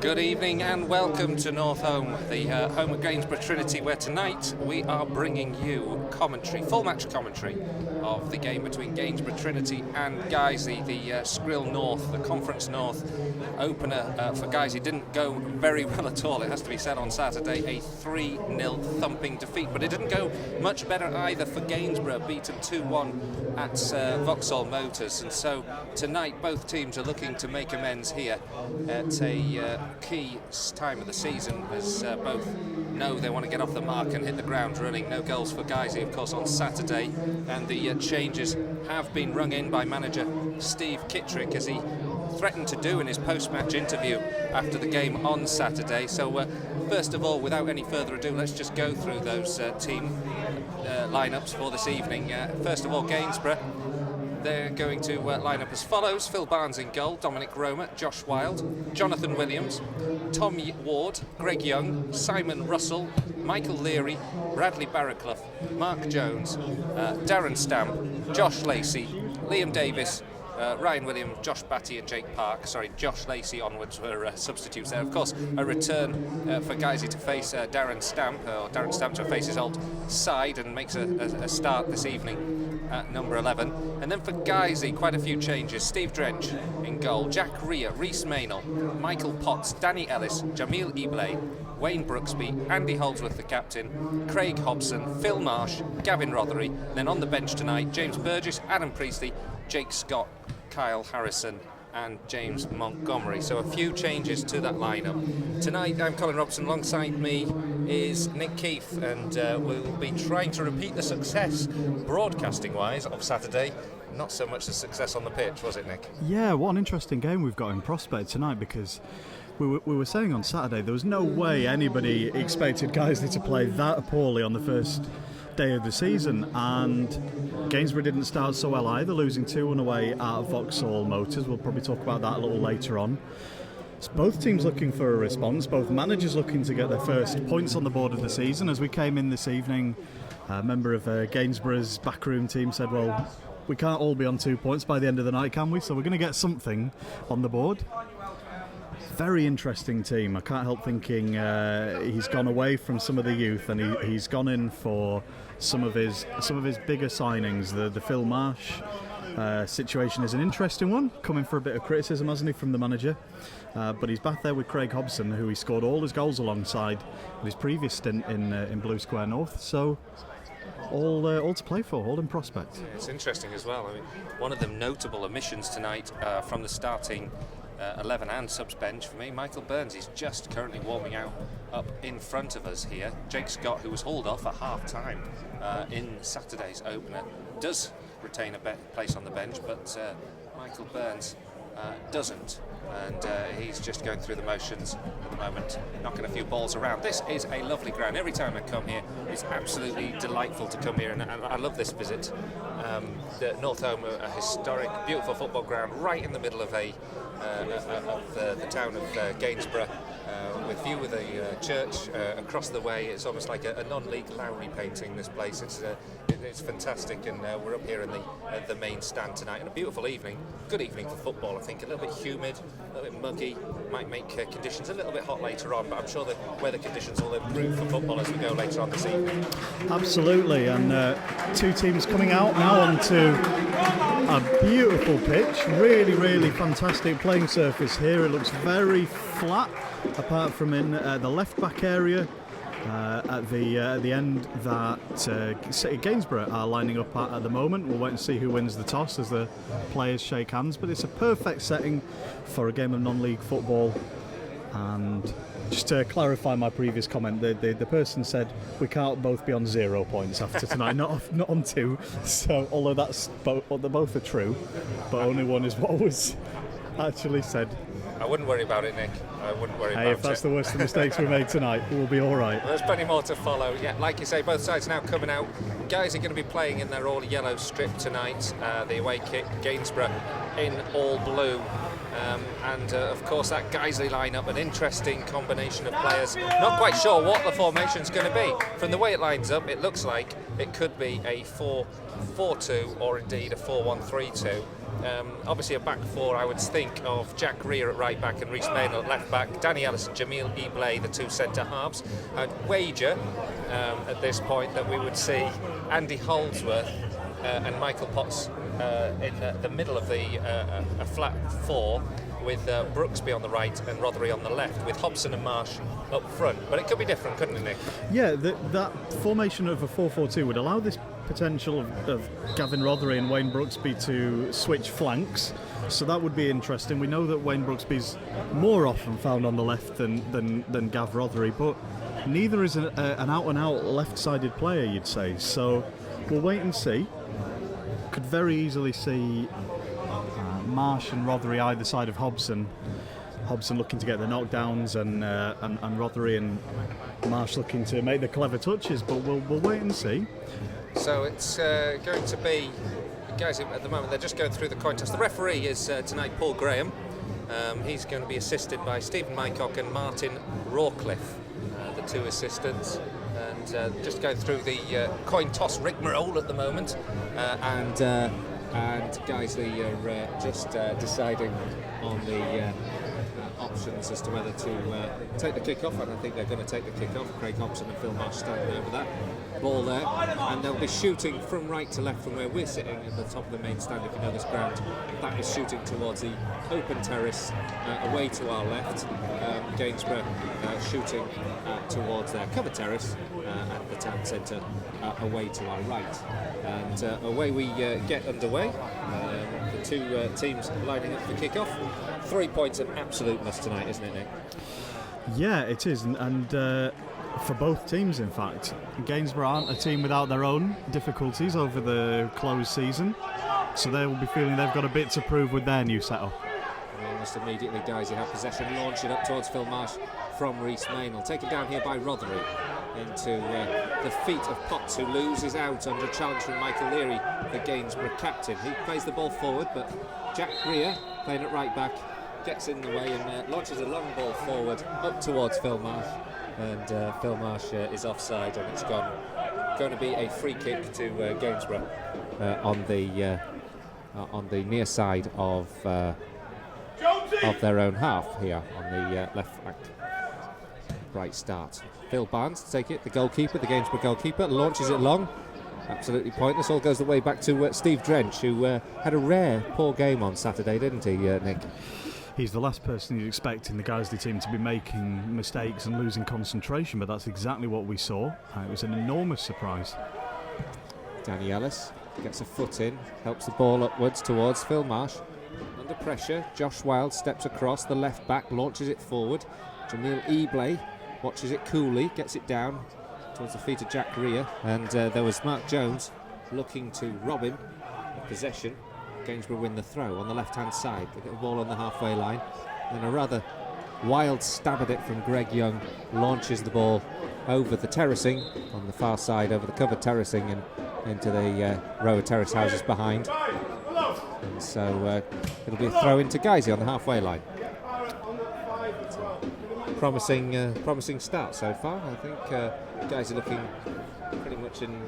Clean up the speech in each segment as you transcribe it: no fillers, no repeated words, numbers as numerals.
Good evening and welcome to North Home, the home at Gainsborough Trinity, where tonight we are bringing you commentary, full match commentary of the game between Gainsborough Trinity and Guiseley, the Skrill North, the Conference North opener for Guiseley. Didn't go very well at all, it has to be said, on Saturday. A 3-0 thumping defeat, but it didn't go much better either for Gainsborough, beaten 2-1 at Vauxhall Motors. And so tonight both teams are looking to make amends here at a key time of the season, as both know they want to get off the mark and hit the ground running. No goals for Guiseley, of course, on Saturday, and the changes have been rung in by manager Steve Kittrick, as he threatened to do in his post-match interview after the game on Saturday. So first of all, without any further ado, let's just go through those team lineups for this evening. First of all, Gainsborough, they're going to line up as follows: Phil Barnes in goal, Dominic Roma, Josh Wilde, Jonathan Williams, Tom Ward, Greg Young, Simon Russell, Michael Leary, Bradley Barraclough, Mark Jones, Darren Stamp, Josh Lacey, Liam Davis, Ryan Williams, Josh Batty and Jake Park. Sorry, Josh Lacey onwards were substitutes there. Of course, a return for Guiseley to face Darren Stamp to face his old side, and makes a start this evening at number 11. And then for Guiseley, quite a few changes. Steve Drench in goal, Jack Rea, Reece Maynell, Michael Potts, Danny Ellis, Jamil Iblay, Wayne Brooksby, Andy Holdsworth the captain, Craig Hobson, Phil Marsh, Gavin Rothery. And then on the bench tonight, James Burgess, Adam Priestley, Jake Scott, Kyle Harrison and James Montgomery. So a few changes to that lineup. Tonight I'm Colin Robson, alongside me is Nick Keefe, and we'll be trying to repeat the success broadcasting wise of Saturday. Not so much the success on the pitch, was it, Nick? Yeah, what an interesting game we've got in prospect tonight, because we were saying on Saturday there was no way anybody expected Guiseley to play that poorly on the first day of the season, and Gainsborough didn't start so well either, losing 2-1 away at Vauxhall Motors. We'll probably talk about that a little later on. So both teams looking for a response, both managers looking to get their first points on the board of the season. As we came in this evening, a member of Gainsborough's backroom team said, well, we can't all be on 2 points by the end of the night, can we? So we're going to get something on the board. Very interesting team. I can't help thinking he's gone away from some of the youth, and he's gone in for some of his bigger signings. The Phil Marsh situation is an interesting one, coming for a bit of criticism, hasn't he, from the manager? But he's back there with Craig Hobson, who he scored all his goals alongside in his previous stint in Blue Square North. So all to play for, all in prospect. Yeah, it's interesting as well. I mean, one of the notable omissions tonight from the starting 11 and subs bench for me, Michael Burns is just currently warming out up in front of us here. Jake Scott, who was hauled off at half time in Saturday's opener, does retain a place on the bench, but Michael Burns doesn't, and he's just going through the motions at the moment, knocking a few balls around. This is a lovely ground. Every time I come here, it's absolutely delightful to come here, and I love this visit. The North Home, a historic, beautiful football ground right in the middle of the town of Gainsborough, with view of the church across the way. It's almost like a non-league Lowry painting, this place. It's fantastic, and we're up here in the main stand tonight, and a beautiful evening. Good evening for football, I think. A little bit humid, a little bit muggy, might make conditions a little bit hot later on, but I'm sure the weather conditions will improve for football as we go later on this evening. Absolutely, and two teams coming out now onto a beautiful pitch. Really, really fantastic playing surface here. It looks very flat, apart from in the left back area at the end that Gainsborough are lining up at the moment. We'll wait and see who wins the toss as the players shake hands, but it's a perfect setting for a game of non-league football. And just to clarify my previous comment, the person said we can't both be on 0 points after tonight, not on 2. So although they both are true, but only one is what was actually said. I wouldn't worry about it, Nick. I wouldn't worry about it. If that's the worst of the mistakes we made tonight, we'll be all right. There's plenty more to follow. Yeah, like you say, both sides now coming out. Guys are going to be playing in their all-yellow strip tonight. The away kit, Gainsborough in all blue. And of course that Guiseley lineup, an interesting combination of players. Not quite sure what the formation's going to be. From the way it lines up, it looks like it could be a 4-4-2 or indeed a 4-1-3-2. Obviously a back four, I would think of Jack Rear at right back and Rhys Maynell at left back, Danny Ellis and Jamil Eblay, the two centre halves. I'd wager at this point that we would see Andy Holdsworth and Michael Potts in the middle of a flat four, with Brooksby on the right and Rothery on the left, with Hobson and Marsh up front. But it could be different, couldn't it, Nick? Yeah, that formation of a 4-4-2 would allow this potential of Gavin Rothery and Wayne Brooksby to switch flanks. So that would be interesting. We know that Wayne Brooksby's more often found on the left than Gav Rothery, but neither is an out-and-out left-sided player, you'd say. So we'll wait and see. Could very easily see Marsh and Rothery either side of Hobson. Hobson looking to get the knockdowns and Rothery and Marsh looking to make the clever touches, but we'll wait and see. So it's going to be, guys, at the moment they're just going through the coin toss. The referee is tonight Paul Graham. He's going to be assisted by Stephen Mycock and Martin Rawcliffe, the two assistants. And just going through the coin toss rigmarole at the moment, and Guiseley are just deciding on the options as to whether to take the kick-off, and I think they're going to take the kick-off. Craig Hobson and Phil Marsh standing over that ball there, and they'll be shooting from right to left from where we're sitting at the top of the main stand, if you know this ground. That is shooting towards the open terrace away to our left. Gainsborough shooting towards their cover terrace at the town centre away to our right. And away we get underway. The two teams lining up for kick-off. 3 points an absolute must tonight, isn't it, Nick? Yeah, it is, and for both teams, in fact. Gainsborough aren't a team without their own difficulties over the closed season, so they will be feeling they've got a bit to prove with their new setup. Almost immediately, guys, you have possession, launch it up towards Phil Marsh from Rhys Maynell. Taken down here by Rothery into the feet of Potts, who loses out under a challenge from Michael Leary, the Gainsborough captain. He plays the ball forward, but Jack Greer, playing at right back, gets in the way and launches a long ball forward up towards Phil Marsh. And Phil Marsh is offside, and it's going to be a free kick to Gainsborough on the near side of their own half here on the left flank. Right start. Phil Barnes to take it, the goalkeeper, the Gainsborough goalkeeper, launches it long. Absolutely pointless. All goes the way back to Steve Drench, who had a rare poor game on Saturday, didn't he, Nick? He's the last person you'd expect in the Guiseley team to be making mistakes and losing concentration, but that's exactly what we saw. It was an enormous surprise. Danny Ellis gets a foot in, helps the ball upwards towards Phil Marsh. Under pressure, Josh Wilde steps across, the left back launches it forward. Jamil Eblay watches it coolly, gets it down towards the feet of Jack Greer, and there was Mark Jones looking to rob him of possession. Gainsborough win the throw on the left-hand side. They get the ball on the halfway line. And a rather wild stab at it from Greg Young launches the ball over the terracing on the far side, over the covered terracing and into the row of terrace houses behind. And so it'll be a throw into Guiseley on the halfway line. Promising start so far. I think guys are looking pretty much in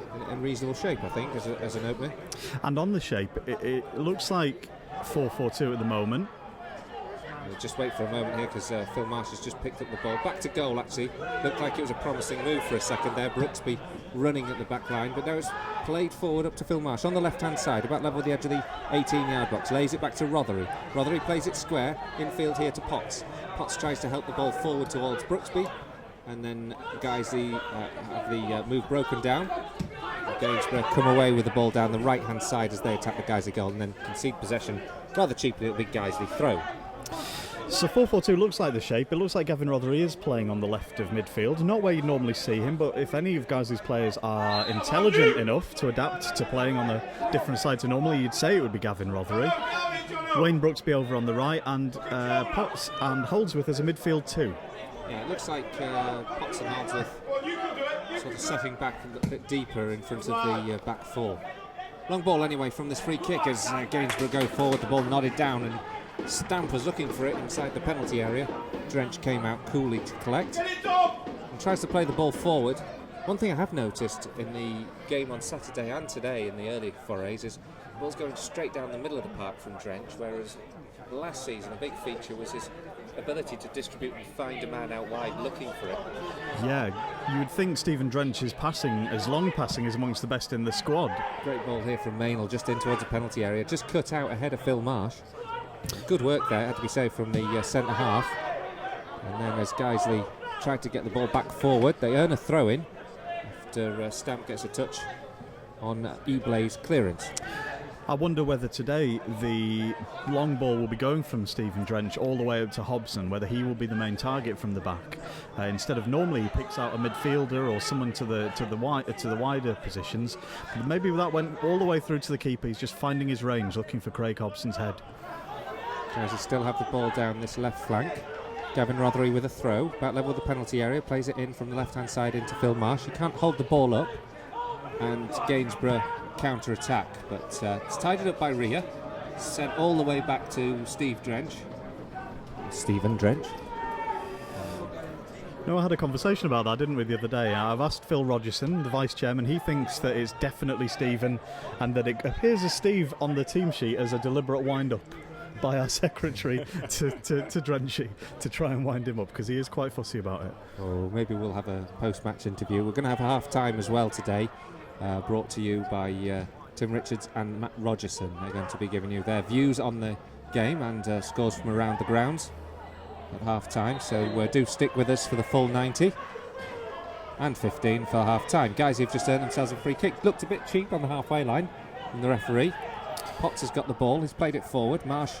reasonable shape, I think, as an opener. And on the shape, it looks like 4-4-2 at the moment. We'll just wait for a moment here because Phil Marsh has just picked up the ball. Back to goal, actually. Looked like it was a promising move for a second there. Brooksby running at the back line, but now it's played forward up to Phil Marsh on the left-hand side, about level with the edge of the 18-yard box. Lays it back to Rothery. Rothery plays it square, infield here to Potts. Potts tries to help the ball forward towards Brooksby, and then Guiseley have the move broken down. Gainsborough come away with the ball down the right-hand side as they attack the Guiseley goal and then concede possession rather cheaply at the big Guiseley throw. So 4-4-2 looks like the shape. It looks like Gavin Rothery is playing on the left of midfield. Not where you'd normally see him, but if any of Guiseley's players are intelligent enough to adapt to playing on a different side to normally, you'd say it would be Gavin Rothery. Wayne Brooksby over on the right, and Potts and Holdsworth as a midfield too. Yeah, it looks like Potts and Holdsworth sort of setting back a bit deeper in front of the back four. Long ball anyway from this free kick as Gainsborough go forward, the ball nodded down, and Stamp was looking for it inside the penalty area. Drench came out coolly to collect and tries to play the ball forward. One thing I have noticed in the game on Saturday and today in the early forays is the ball's going straight down the middle of the park from Drench, whereas last season a big feature was his ability to distribute and find a man out wide looking for it. Yeah, you would think Stephen Drench's passing, his long passing, is amongst the best in the squad. Great ball here from Mainel, just in towards the penalty area, just cut out ahead of Phil Marsh. Good work there, had to be saved from the centre half. And then as Guiseley tried to get the ball back forward, they earn a throw-in after Stamp gets a touch on Eblay's clearance. I wonder whether today the long ball will be going from Stephen Drench all the way up to Hobson, whether he will be the main target from the back instead of normally he picks out a midfielder or someone to the wider positions. But maybe that went all the way through to the keeper. He's just finding his range, looking for Craig Hobson's head. Tries to still have the ball down this left flank. Gavin Rothery with a throw, about level with the penalty area, plays it in from the left-hand side into Phil Marsh. He can't hold the ball up, and Gainsborough counter-attack, but it's tidied up by Rhea, sent all the way back to Stephen Drench. No, I had a conversation about that, didn't we, the other day? I've asked Phil Rogerson, the vice chairman. He thinks that it's definitely Stephen, and that it appears as Steve on the team sheet as a deliberate wind-up by our secretary to Drenchy to try and wind him up, because he is quite fussy about it. Oh, maybe we'll have a post-match interview. We're going to have a half-time as well today, brought to you by Tim Richards and Matt Rogerson. They're going to be giving you their views on the game and scores from around the grounds at half-time, so do stick with us for the full 90 and 15 for half-time. Guys who've just earned themselves a free kick. Looked a bit cheap on the halfway line from the referee. Potts has got the ball, he's played it forward. Marsh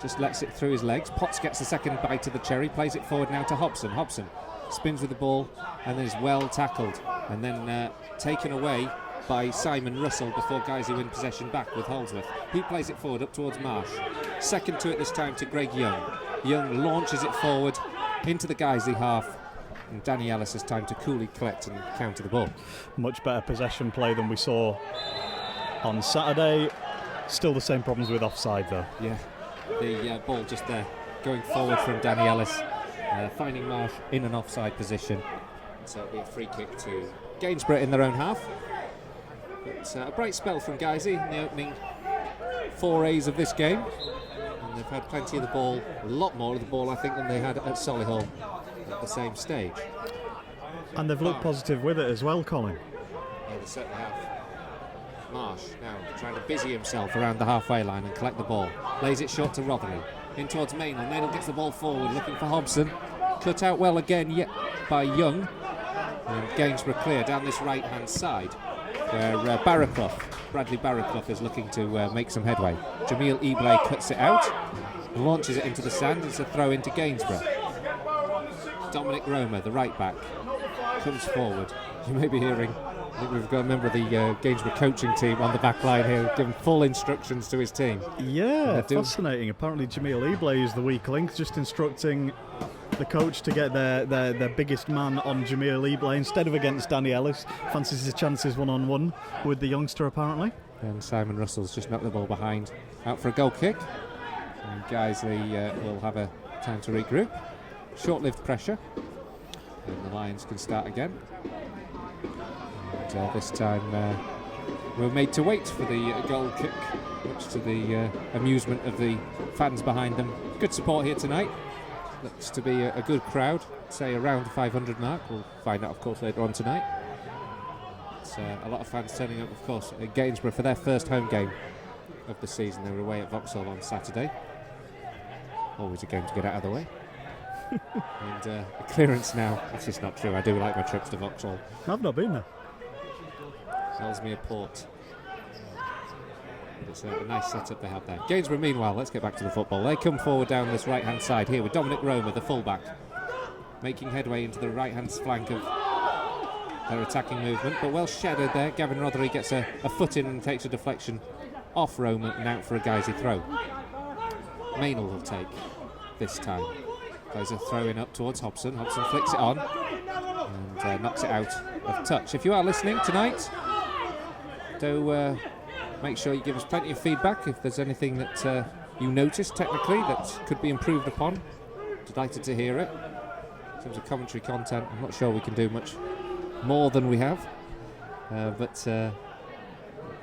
just lets it through his legs. Potts gets the second bite of the cherry, plays it forward now to Hobson. Hobson spins with the ball and then is well tackled and then taken away by Simon Russell before Guiseley win possession back with Holdsworth. He plays it forward up towards Marsh. Second to it this time to Greg Young. Young launches it forward into the Guiseley half, and Danny Ellis has time to coolly collect and counter the ball. Much better possession play than we saw on Saturday. Still the same problems with offside though. Yeah, the ball just there going forward from Danny Ellis, finding Marsh in an offside position. So it'll be a free kick to Gainsborough in their own half. But a bright spell from Guiseley in the opening forays of this game. And they've had plenty of the ball, a lot more of the ball I think than they had at Solihull at the same stage. And they've looked positive with it as well, Colin. Yeah, they certainly have. Marsh now trying to busy himself around the halfway line and collect the ball. Lays it short to Rothery. In towards Mainel. Mainel gets the ball forward looking for Hobson. Cut out well again yet by Young. And Gainsborough clear down this right hand side where Bradley Barraclough is looking to make some headway. Jamil Eblay cuts it out and launches it into the sand. It's a throw into Gainsborough. Dominic Roma, the right back, comes forward. You may be hearing, I think we've got a member of the Gainsborough coaching team on the back line here giving full instructions to his team. Yeah, fascinating. Apparently Jamil Eblay is the weak link, just instructing the coach to get their biggest man on Jamil Eblay instead of against Danny Ellis. Fancies his chances one-on-one with the youngster apparently. And Simon Russell's just knocked the ball behind, out for a goal kick. And Guiseley will have a time to regroup. Short-lived pressure. And the Lions can start again. And this time we're made to wait for the goal kick, much to the amusement of the fans behind them. Good support here tonight. Looks to be a good crowd, say around the 500 mark. We'll find out, of course, later on tonight. It's a lot of fans turning up, of course, at Gainsborough for their first home game of the season. They were away at Vauxhall on Saturday. Always a game to get out of the way. And a clearance now. That's just not true. I do like my trips to Vauxhall. I've not been there. Ellesmere Port. It's a nice setup they have there. Gainsborough, meanwhile, let's get back to the football. They come forward down this right-hand side here with Dominic Roma, the fullback, making headway into the right-hand flank of their attacking movement, but well shadowed there. Gavin Rothery gets a foot in and takes a deflection off Roma and out for a Guiseley throw. Mainel will take this time. There's a throw in up towards Hobson. Hobson flicks it on and knocks it out of touch. If you are listening tonight, do make sure you give us plenty of feedback if there's anything that you noticed technically that could be improved upon? Delighted to hear it. In terms of commentary content, I'm not sure we can do much more than we have, but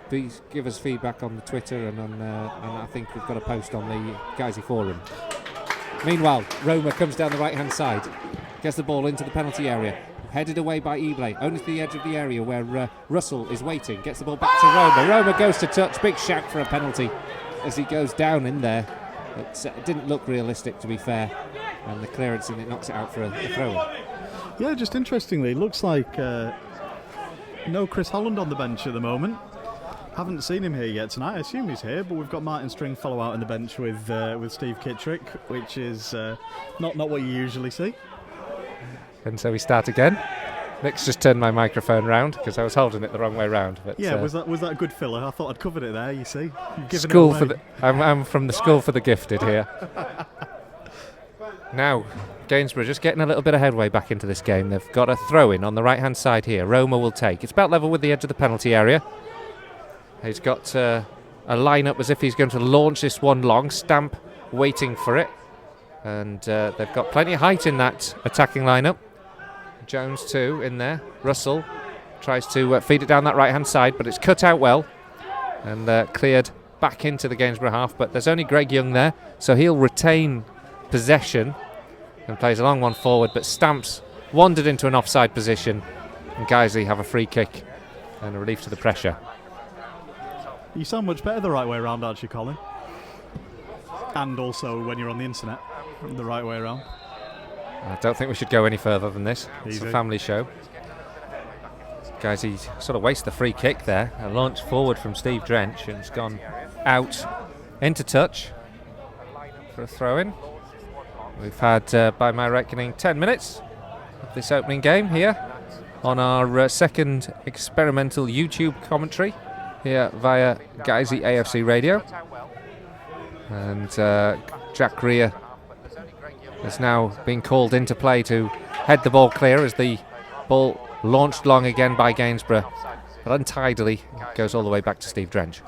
please give us feedback on the Twitter and I think we've got a post on the Guiseley forum. Meanwhile, Roma comes down the right-hand side, gets the ball into the penalty area, headed away by Ebley, only to the edge of the area where Russell is waiting, gets the ball back to Roma. Roma goes to touch, big shout for a penalty as he goes down in there. It didn't look realistic, to be fair, and the clearance in it knocks it out for a throw-in. Yeah, just interestingly, it looks like no Chris Holland on the bench at the moment. Haven't seen him here yet tonight. I assume he's here, but we've got Martin Stringfellow out on the bench with Steve Kittrick, which is not what you usually see. And so we start again. Nick's just turned my microphone round because I was holding it the wrong way round. But yeah, was that a good filler? I thought I'd covered it there. You see, school for the. I'm from the School for the Gifted here. Now, Gainsborough just getting a little bit of headway back into this game. They've got a throw-in on the right-hand side here. Roma will take. It's about level with the edge of the penalty area. He's got a line-up as if he's going to launch this one long. Stamp waiting for it. And they've got plenty of height in that attacking line-up. Jones too in there. Russell tries to feed it down that right-hand side, but it's cut out well and cleared back into the Gainsborough half. But there's only Greg Young there, so he'll retain possession and plays a long one forward, but Stamps wandered into an offside position, and Guiseley have a free kick and a relief to the pressure. You sound much better the right way around, aren't you, Colin? And also when you're on the internet, the right way around. I don't think we should go any further than this. It's Easy. a family show. Guiseley sort of wastes the free kick there. A launch forward from Steve Drench, and it's gone out into touch for a throw-in. We've had, by my reckoning, 10 minutes of this opening game here on our second experimental YouTube commentary here via Guiseley A.F.C. radio. And Jack Greer has now been called into play to head the ball clear as the ball launched long again by Gainsborough, but untidily goes all the way back to Steve Drench.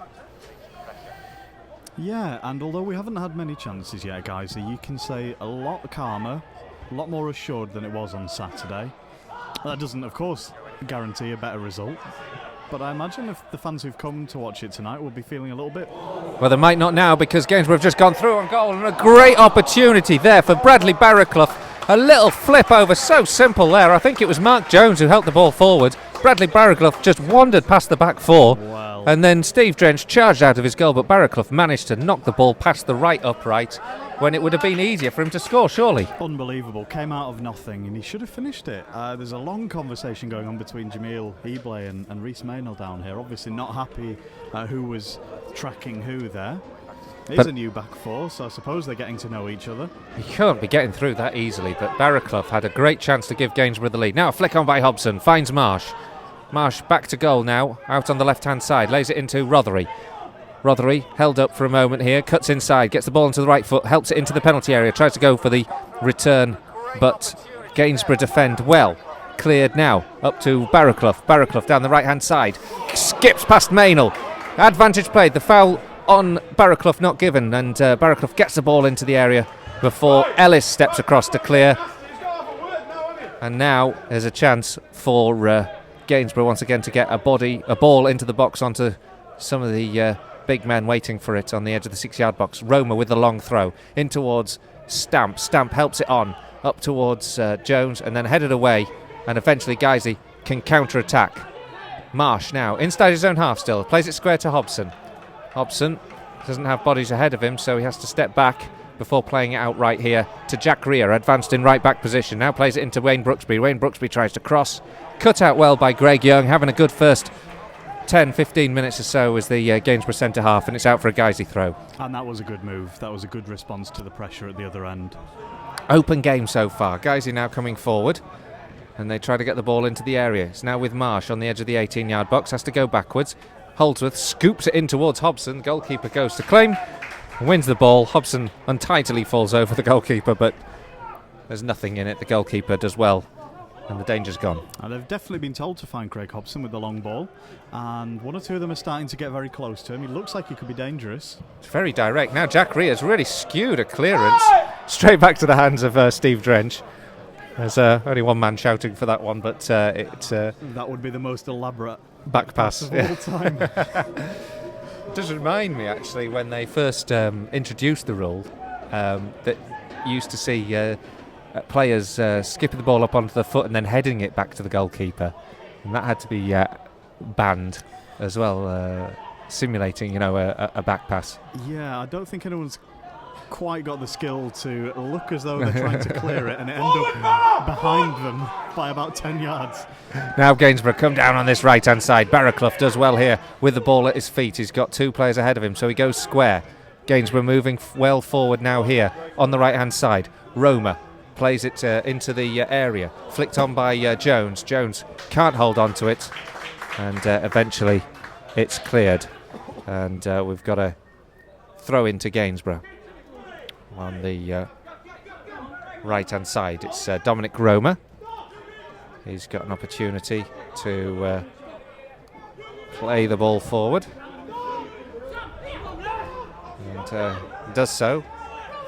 Yeah, and although we haven't had many chances yet, guys, you can say a lot calmer, a lot more assured than it was on Saturday. That doesn't, of course, guarantee a better result, but I imagine if the fans who've come to watch it tonight will be feeling a little bit... Well, they might not now, because Gainsborough have just gone through on goal, and a great opportunity there for Bradley Barraclough. A little flip over, so simple there. I think it was Mark Jones who helped the ball forward. Bradley Barraclough just wandered past the back four. Wow. And then Steve Drench charged out of his goal, but Barraclough managed to knock the ball past the right upright when it would have been easier for him to score, surely. Unbelievable. Came out of nothing, and he should have finished it. There's a long conversation going on between Jamil Ebley and Rhys Maynell down here. Obviously not happy who was tracking who there. It's a new back four, so I suppose they're getting to know each other. He can't be getting through that easily, but Barraclough had a great chance to give Gainsborough the lead. Now a flick on by Hobson, finds Marsh. Marsh back to goal now, out on the left-hand side, lays it into Rothery. Rothery held up for a moment here, cuts inside, gets the ball into the right foot, helps it into the penalty area, tries to go for the return, but Gainsborough defend well. Cleared now, up to Barraclough. Barraclough down the right-hand side, skips past Maynell. Advantage played, the foul on Barraclough not given, and Barraclough gets the ball into the area before Ellis steps across to clear. And now there's a chance for Gainsborough once again to get a ball into the box onto some of the big men waiting for it on the edge of the 6-yard box. Roma with the long throw in towards Stamp. Stamp helps it on up towards Jones and then headed away, and eventually Guiseley can counter-attack. Marsh now inside his own half still, plays it square to Hobson. Hobson doesn't have bodies ahead of him, so he has to step back before playing it out right here to Jack Greer, advanced in right back position. Now plays it into Wayne Brooksby. Wayne Brooksby tries to cross, cut out well by Greg Young, having a good first 10-15 minutes or so as the Gainsborough centre half, and it's out for a Guiseley throw. And that was a good move. That was a good response to the pressure at the other end. Open game so far. Guiseley now coming forward, and they try to get the ball into the area. It's now with Marsh on the edge of the 18-yard box, has to go backwards. Holdsworth scoops it in towards Hobson. Goalkeeper goes to claim, wins the ball. Hobson untidily falls over the goalkeeper, but there's nothing in it. The goalkeeper does well and the danger's gone. And they've definitely been told to find Craig Hobson with the long ball, and one or two of them are starting to get very close to him. He looks like he could be dangerous. It's very direct. Now Jack Rear's really skewed a clearance straight back to the hands of Steve Drench. There's only one man shouting for that one, but that would be the most elaborate back pass of all time. It does remind me, actually, when they first introduced the rule, that you used to see players skipping the ball up onto the foot and then heading it back to the goalkeeper, and that had to be banned as well, simulating, a back pass. Yeah, I don't think anyone's quite got the skill to look as though they're trying to clear it and end up behind them by about 10 yards. Now Gainsborough come down on this right hand side. Barraclough does well here with the ball at his feet. He's got two players ahead of him, so he goes square. Gainsborough moving well forward now here on the right hand side. Roma plays it into the area, flicked on by Jones. Jones can't hold on to it, and eventually it's cleared, and we've got a throw into Gainsborough. On the right hand side, it's Dominic Roma. He's got an opportunity to play the ball forward, and does so,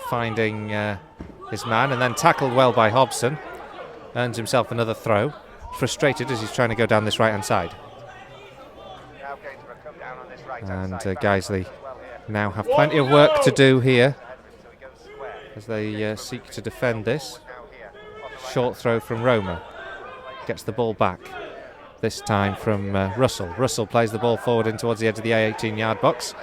finding his man, and then tackled well by Hobson. Earns himself another throw, frustrated as he's trying to go down this right hand side. And Guiseley now have plenty of work to do here as they seek to defend this. Short throw from Roma. Gets the ball back. This time from Russell. Russell plays the ball forward in towards the edge of the 18-yard box.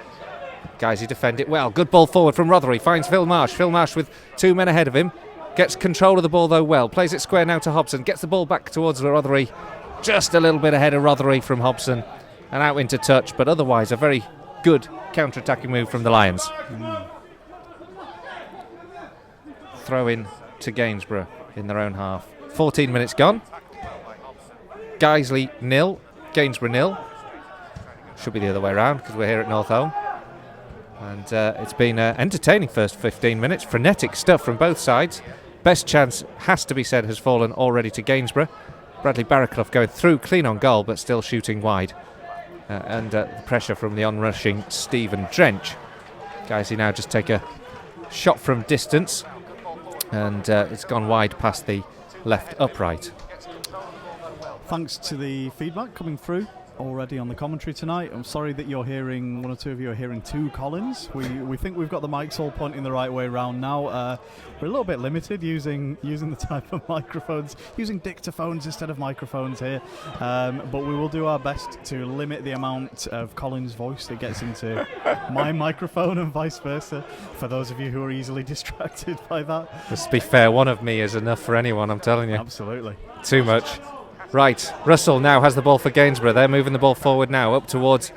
Guys, he defend it well. Good ball forward from Rothery. Finds Phil Marsh. Phil Marsh with two men ahead of him. Gets control of the ball though well. Plays it square now to Hobson. Gets the ball back towards Rothery. Just a little bit ahead of Rothery from Hobson. And out into touch, but otherwise a very good counter-attacking move from the Lions. Throw in to Gainsborough in their own half. 14 minutes gone. Guiseley 0, Gainsborough 0. Should be the other way around because we're here at North Home. And it's been entertaining first 15 minutes. Frenetic stuff from both sides. Best chance, has to be said, has fallen already to Gainsborough. Bradley Barraclough going through clean on goal, but still shooting wide. And the pressure from the onrushing Stephen Drench. Guiseley now just take a shot from distance, and it's gone wide past the left upright. Thanks to the feedback coming through already on the commentary tonight. I'm sorry that you're hearing, one or two of you are hearing two Collins. We think we've got the mics all pointing the right way round now. We're a little bit limited using the type of microphones, using dictaphones instead of microphones here, but we will do our best to limit the amount of Collins' voice that gets into my microphone and vice versa, for those of you who are easily distracted by that. Let's be fair, one of me is enough for anyone, I'm telling you. Absolutely. Too much. Right, Russell now has the ball for Gainsborough. They're moving the ball forward now, up towards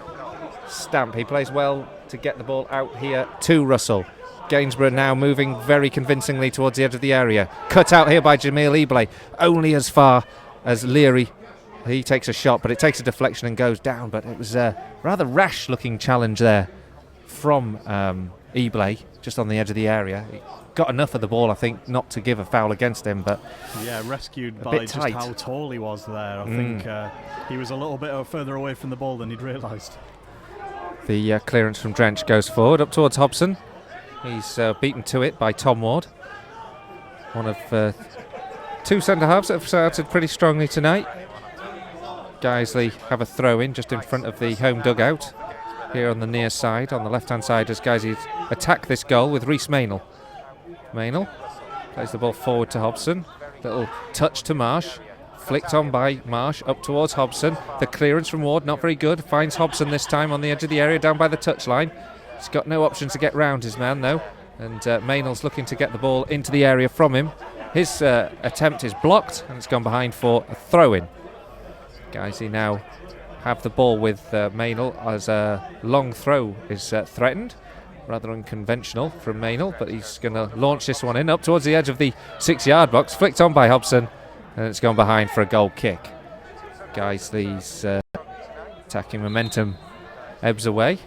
Stamp. He plays well to get the ball out here to Russell. Gainsborough now moving very convincingly towards the edge of the area. Cut out here by Jamil Ebley, only as far as Leary. He takes a shot, but it takes a deflection and goes down. But it was a rather rash-looking challenge there from Ebley, just on the edge of the area. He got enough of the ball, I think, not to give a foul against him, but yeah, rescued by just how tall he was there. I think he was a little bit further away from the ball than he'd realised. The clearance from Drench goes forward up towards Hobson. He's beaten to it by Tom Ward, one of two centre-halves that have started pretty strongly tonight. Guiseley have a throw-in just in front of the home dugout here on the near side, on the left-hand side, as Guiseley attack this goal with Rhys Maynell. Maynell plays the ball forward to Hobson. Little touch to Marsh. Flicked on by Marsh up towards Hobson. The clearance from Ward, not very good. Finds Hobson this time on the edge of the area, down by the touchline. He's got no option to get round his man, though. And Maynell's looking to get the ball into the area from him. His attempt is blocked, and it's gone behind for a throw-in. Guiseley now have the ball with Maynell as a long throw is threatened. Rather unconventional from Maynell, but he's going to launch this one in up towards the edge of the 6-yard box. Flicked on by Hobson, and it's gone behind for a goal kick. Guiseley's attacking momentum ebbs away,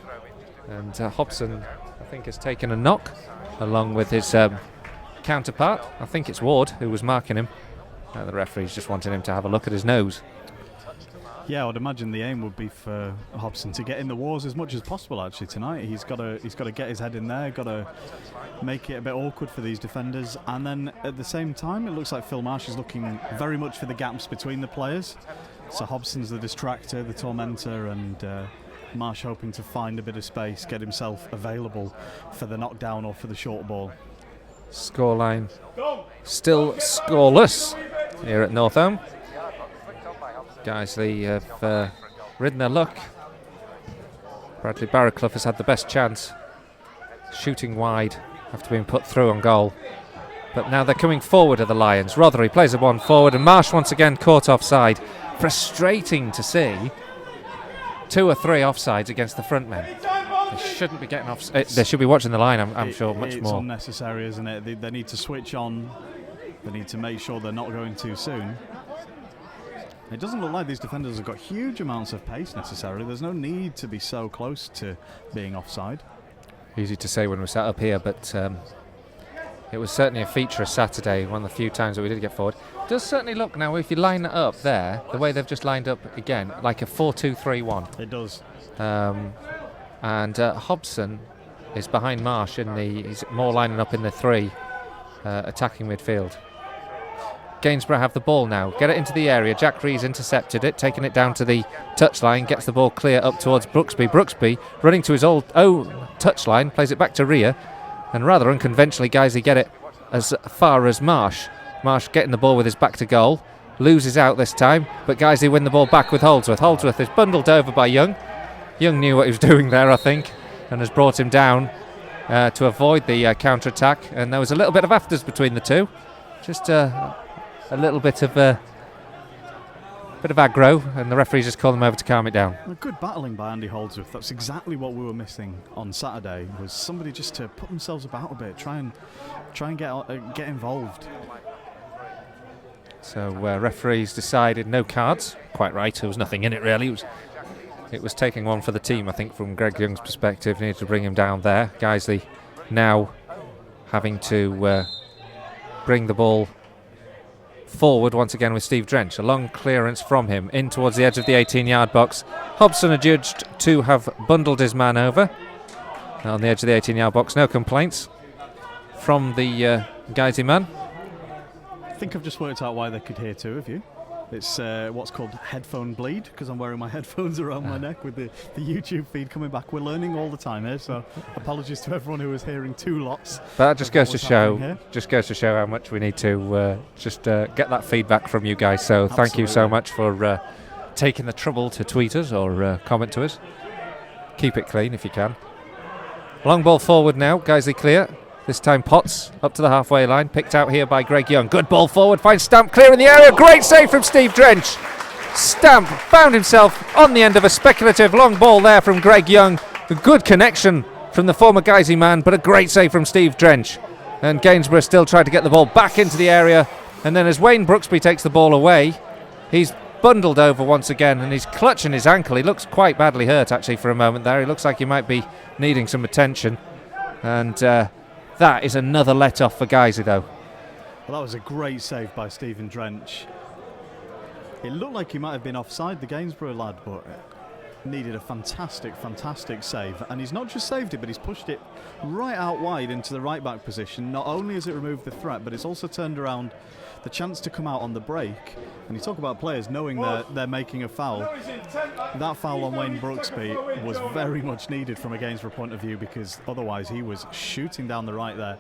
and Hobson, I think, has taken a knock along with his counterpart. I think it's Ward who was marking him. The referee's just wanting him to have a look at his nose. Yeah, I would imagine the aim would be for Hobson to get in the wars as much as possible. Actually, tonight he's got to get his head in there, got to make it a bit awkward for these defenders, and then at the same time, it looks like Phil Marsh is looking very much for the gaps between the players. So Hobson's the distractor, the tormentor, and Marsh hoping to find a bit of space, get himself available for the knockdown or for the short ball. Scoreline still scoreless here at Northholm. Guiseley have ridden their luck. Bradley Barraclough has had the best chance, shooting wide after being put through on goal. But now they're coming forward of the Lions. Rothery plays a one forward, and Marsh once again caught offside. Frustrating to see 2 or 3 offsides against the front men. They shouldn't be getting off. They should be watching the line, I'm sure, much more. It's unnecessary, isn't it? They need to switch on. They need to make sure they're not going too soon. It doesn't look like these defenders have got huge amounts of pace necessarily. There's no need to be so close to being offside. Easy to say when we're sat up here, but it was certainly a feature of Saturday, one of the few times that we did get forward. It does certainly look now, if you line it up there, the way they've just lined up again, like a 4-2-3-1. It does. And Hobson is behind Marsh he's more lining up in the 3 attacking midfield. Gainsborough have the ball now, get it into the area. Jack Rees intercepted it, taking it down to the touchline, gets the ball clear up towards Brooksby. Brooksby running to his own touchline, plays it back to Rhea, and rather unconventionally, Guiseley get it as far as Marsh. Marsh getting the ball with his back to goal, loses out this time, but Guiseley win the ball back with Holdsworth. Holdsworth is bundled over by Young. Young knew what he was doing there, I think, and has brought him down to avoid the counter-attack, and there was a little bit of afters between the two. Just a little bit of aggro, and the referees just called them over to calm it down. A good battling by Andy Holdsworth. That's exactly what we were missing on Saturday, was somebody just to put themselves about a bit, try and get involved. So referees decided no cards. Quite right, there was nothing in it really. It was taking one for the team, I think, from Greg Young's perspective. Needed to bring him down there. Guiseley now having to bring the ball forward once again with Steve Drench. A long clearance from him in towards the edge of the 18-yard box. Hobson adjudged to have bundled his man over on the edge of the 18-yard box. No complaints from the Guiseley man. I think I've just worked out why they could hear 2 of you. It's what's called headphone bleed, because I'm wearing my headphones around my neck with the YouTube feed coming back. We're learning all the time here, so apologies to everyone who was hearing 2 lots. But that just goes to show how much we need to get that feedback from you guys. So Absolutely. Thank you so much for taking the trouble to tweet us or comment to us. Keep it clean if you can. Long ball forward now, Guiseley clear. This time Potts up to the halfway line, picked out here by Greg Young. Good ball forward, finds Stamp clear in the area. Great save from Steve Drench. Stamp found himself on the end of a speculative long ball there from Greg Young. A good connection from the former Guiseley man, but a great save from Steve Drench. And Gainsborough still tried to get the ball back into the area. And then as Wayne Brooksby takes the ball away, he's bundled over once again and he's clutching his ankle. He looks quite badly hurt actually for a moment there. He looks like he might be needing some attention. And that is another let-off for Guiseley, though. Well, that was a great save by Stephen Drench. It looked like he might have been offside, the Gainsborough lad, but needed a fantastic save. And he's not just saved it, but he's pushed it right out wide into the right-back position. Not only has it removed the threat, but it's also turned around the chance to come out on the break. And you talk about players knowing they're making a foul. That foul on Wayne Brooksby was very much needed from a Gainsborough point of view, because otherwise he was shooting down the right there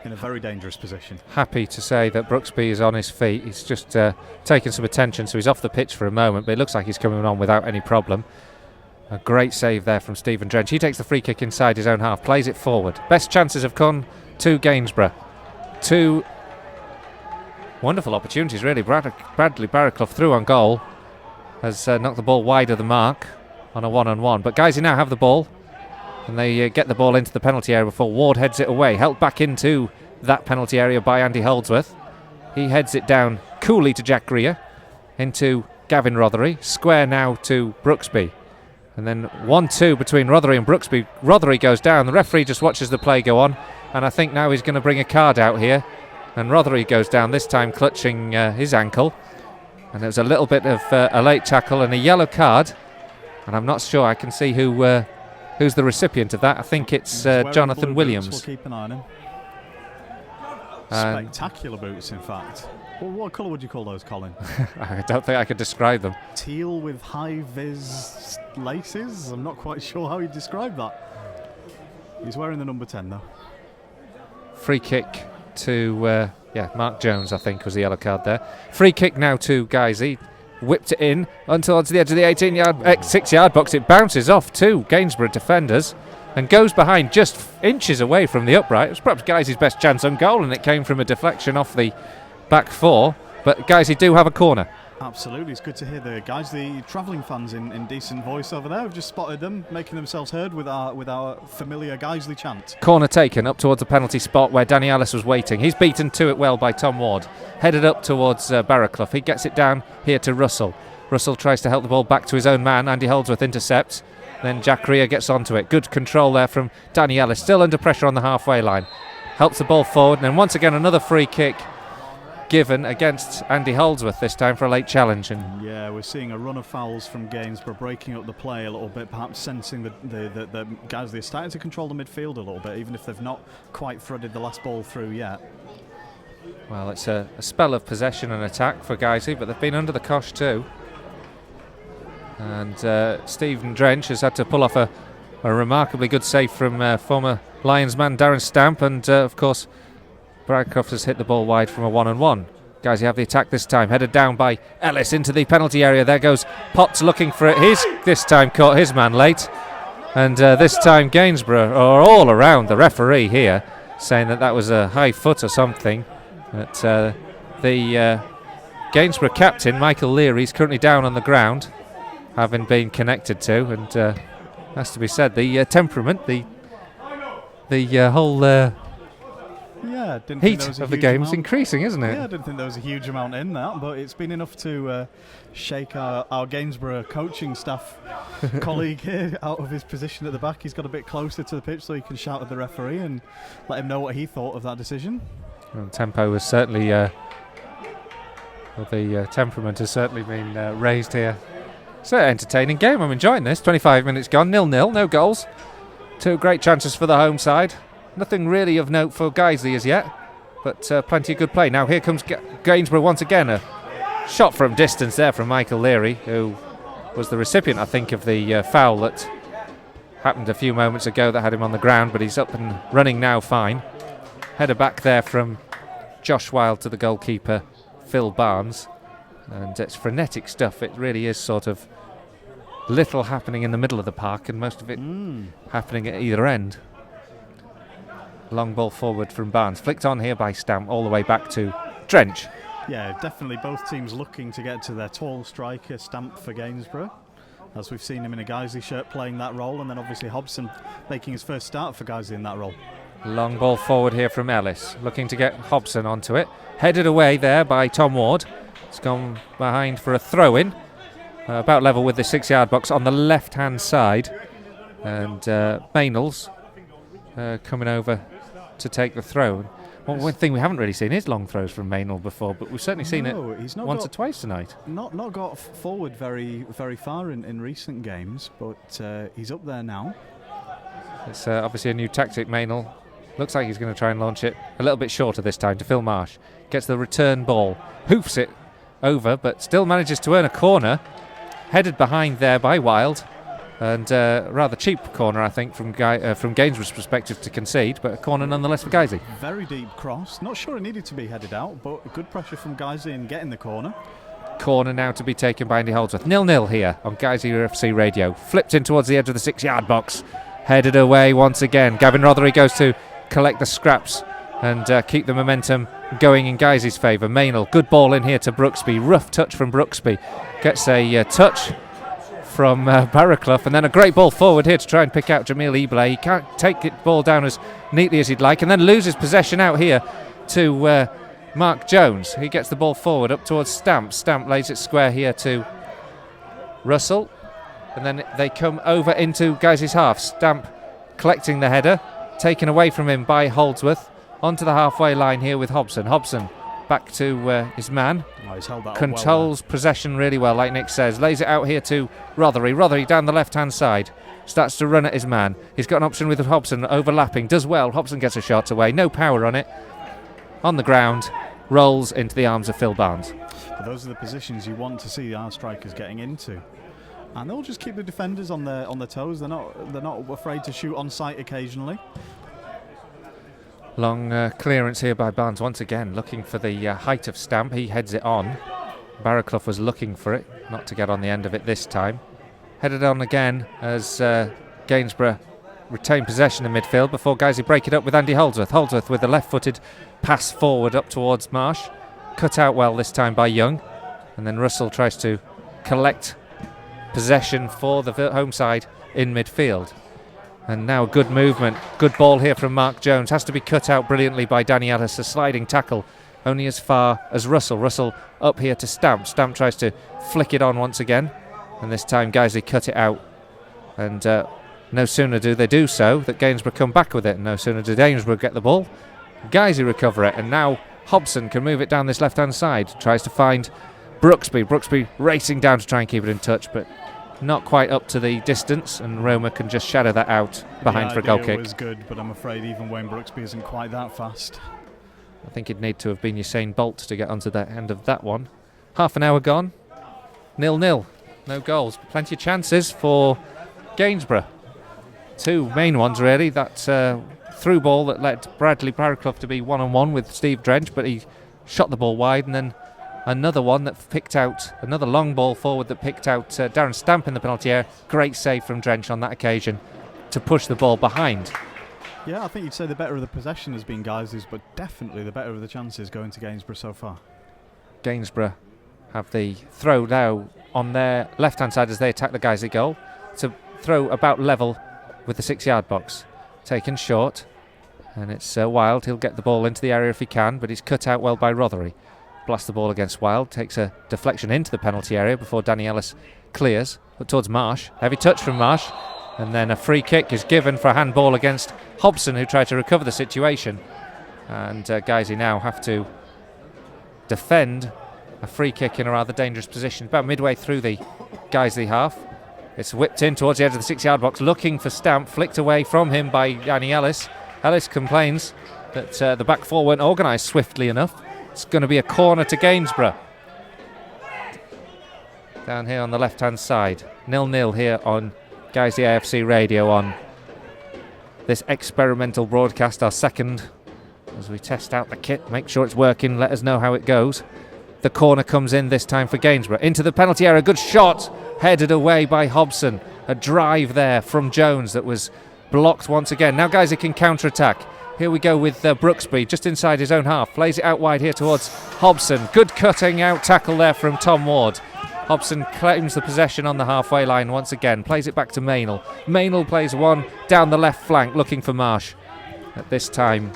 in a very dangerous position. Happy to say that Brooksby is on his feet. He's just taken some attention, so he's off the pitch for a moment, but it looks like he's coming on without any problem. A great save there from Stephen Drench. He takes the free kick inside his own half, plays it forward. Best chances have gone to Gainsborough. 2 wonderful opportunities, really. Bradley Barraclough through on goal has knocked the ball wide of the mark on a one-on-one. But Guiseley now have the ball, and they get the ball into the penalty area before Ward heads it away. Helped back into that penalty area by Andy Holdsworth. He heads it down coolly to Jack Greer, into Gavin Rothery. Square now to Brooksby. And then 1-2 between Rothery and Brooksby. Rothery goes down. The referee just watches the play go on, and I think now he's going to bring a card out here. and Rothery goes down, this time clutching his ankle. And it was a little bit of a late tackle and a yellow card. And I'm not sure I can see who's the recipient of that. I think it's Jonathan Williams. Boots. We'll keep an eye on him. Spectacular boots, in fact. Well, what colour would you call those, Colin? I don't think I could describe them. Teal with high-vis laces? I'm not quite sure how you'd describe that. He's wearing the number 10, though. Free kick to, Mark Jones, I think, was the yellow card there. Free kick now to Guiseley. Whipped it in towards the edge of the 6-yard box. It bounces off two Gainsborough defenders and goes behind just inches away from the upright. It was perhaps Guiseley's best chance on goal, and it came from a deflection off the back four. But Guiseley do have a corner. Absolutely, it's good to hear the travelling fans in decent voice over there. We've just spotted them making themselves heard with our familiar Guiseley chant. Corner taken up towards the penalty spot where Danny Ellis was waiting. He's beaten to it well by Tom Ward. Headed up towards Barraclough. He gets it down here to Russell. Russell tries to help the ball back to his own man. Andy Holdsworth intercepts. Then Jack Rea gets onto it. Good control there from Danny Ellis. Still under pressure on the halfway line. Helps the ball forward. And then once again another free kick given against Andy Holdsworth, this time for a late challenge. And yeah, we're seeing a run of fouls from Gainsborough, breaking up the play a little bit, perhaps sensing the guys are starting to control the midfield a little bit, even if they've not quite threaded the last ball through yet. Well, it's a spell of possession and attack for Guiseley, but they've been under the cosh too. And Stephen Drench has had to pull off a remarkably good save from former Lions man Darren Stamp, and of course Bradcroft has hit the ball wide from a 1-on-1. Guiseley have the attack this time, headed down by Ellis into the penalty area. There goes Potts looking for it. He's this time caught his man late, and this time Gainsborough are all around the referee here, saying that was a high foot or something. But the Gainsborough captain Michael Leary is currently down on the ground, having been connected to, and has to be said, the temperament, the whole heat of the game is increasing, isn't it? Yeah, I didn't think there was a huge amount in that, but it's been enough to shake our Gainsborough coaching staff colleague here out of his position at the back. He's got a bit closer to the pitch so he can shout at the referee and let him know what he thought of that decision. Well, tempo was certainly, the temperament has certainly been raised here. It's an entertaining game. I'm enjoying this. 25 minutes gone, 0-0, no goals. Two great chances for the home side. Nothing really of note for Guiseley as yet, but plenty of good play. Now here comes Gainsborough once again. A shot from distance there from Michael Leary, who was the recipient, I think, of the foul that happened a few moments ago that had him on the ground, but he's up and running now fine. Header back there from Josh Wilde to the goalkeeper, Phil Barnes. And it's frenetic stuff. It really is sort of little happening in the middle of the park and most of it happening at either end. Long ball forward from Barnes, flicked on here by Stamp all the way back to Drench. Yeah, definitely both teams looking to get to their tall striker, Stamp for Gainsborough, as we've seen him in a Guiseley shirt playing that role, and then obviously Hobson making his first start for Guiseley in that role. Long ball forward here from Ellis, looking to get Hobson onto it. Headed away there by Tom Ward. It's gone behind for a throw-in, about level with the 6-yard box on the left-hand side. And Maynolds coming over to take the throw. Well, one thing we haven't really seen is long throws from Maynolds before, but we've certainly seen it once or twice tonight. Not got forward very far in recent games, but he's up there now. It's obviously a new tactic. Maynolds looks like he's going to try and launch it a little bit shorter this time to Phil Marsh. Gets the return ball, hoofs it over, but still manages to earn a corner. Headed behind there by Wilde. And rather cheap corner, I think, from Gainsborough's perspective to concede, but a corner nonetheless for Guiseley. Very deep cross. Not sure it needed to be headed out, but good pressure from Guiseley in getting the corner. Corner now to be taken by Andy Holdsworth. 0-0 here on Guiseley A.F.C. radio. Flipped in towards the edge of the 6-yard box. Headed away once again. Gavin Rothery goes to collect the scraps and keep the momentum going in Guiseley's favour. Maynell, good ball in here to Brooksby. Rough touch from Brooksby. Gets a touch from Barraclough, and then a great ball forward here to try and pick out Jamil Eblay. He can't take the ball down as neatly as he'd like, and then loses possession out here to Mark Jones. He gets the ball forward up towards Stamp. Stamp lays it square here to Russell, and then they come over into Guiseley's half. Stamp collecting the header, taken away from him by Holdsworth, onto the halfway line here with Hobson. Hobson back to his man. Oh, he's held that Controls possession really well, like Nick says. Lays it out here to Rothery. Rothery down the left-hand side. Starts to run at his man. He's got an option with Hobson overlapping. Does well. Hobson gets a shot away. No power on it. On the ground. Rolls into the arms of Phil Barnes. But those are the positions you want to see our strikers getting into. And they'll just keep the defenders on their toes. They're not afraid to shoot on sight occasionally. Long clearance here by Barnes once again, looking for the height of Stamp. He heads it on. Barraclough was looking for it, not to get on the end of it this time. Headed on again as Gainsborough retain possession in midfield before Guiseley break it up with Andy Holdsworth. Holdsworth with a left-footed pass forward up towards Marsh. Cut out well this time by Young. And then Russell tries to collect possession for the home side in midfield. And now good movement, good ball here from Mark Jones. Has to be cut out brilliantly by Danny Ellis. A sliding tackle only as far as Russell. Russell up here to Stamp. Stamp tries to flick it on once again. And this time Guiseley cut it out. And no sooner do they do so that Gainsborough come back with it. And no sooner do Gainsborough get the ball, Guiseley recover it. And now Hobson can move it down this left-hand side. Tries to find Brooksby. Brooksby racing down to try and keep it in touch, but not quite up to the distance, and Roma can just shadow that out behind for a goal kick. It was good, but I'm afraid even Wayne Brooksby isn't quite that fast. I think he'd need to have been Usain Bolt to get onto the end of that one. Half an hour gone. 0-0. No goals. Plenty of chances for Gainsborough. Two main ones, really. That through ball that led Bradley Barraclough to be one-on-one with Steve Drench, but he shot the ball wide, and then another one that picked out, another long ball forward that picked out Darren Stamp in the penalty area. Great save from Drench on that occasion to push the ball behind. Yeah, I think you'd say the better of the possession has been Guiseley's, but definitely the better of the chances going to Gainsborough so far. Gainsborough have the throw now on their left-hand side as they attack the Guiseley goal. To throw about level with the 6-yard box. Taken short, and it's Wild. He'll get the ball into the area if he can, but he's cut out well by Rothery. Blasts the ball against Wild, takes a deflection into the penalty area before Danny Ellis clears. But towards Marsh, heavy touch from Marsh, and then a free kick is given for a handball against Hobson, who tried to recover the situation. And Guiseley now have to defend a free kick in a rather dangerous position. About midway through the Guiseley half. It's whipped in towards the edge of the 6-yard box, looking for Stamp, flicked away from him by Danny Ellis. Ellis complains that the back four weren't organised swiftly enough. It's going to be a corner to Gainsborough. Down here on the left-hand side. 0-0 here on Guiseley A.F.C. radio on this experimental broadcast, our second, as we test out the kit, make sure it's working, let us know how it goes. The corner comes in this time for Gainsborough. Into the penalty area, good shot, headed away by Hobson. A drive there from Jones that was blocked once again. Now Guiseley can counter-attack. Here we go with Brooksby, just inside his own half. Plays it out wide here towards Hobson. Good cutting out tackle there from Tom Ward. Hobson claims the possession on the halfway line once again. Plays it back to Maynell. Maynell plays one down the left flank, looking for Marsh. At this time,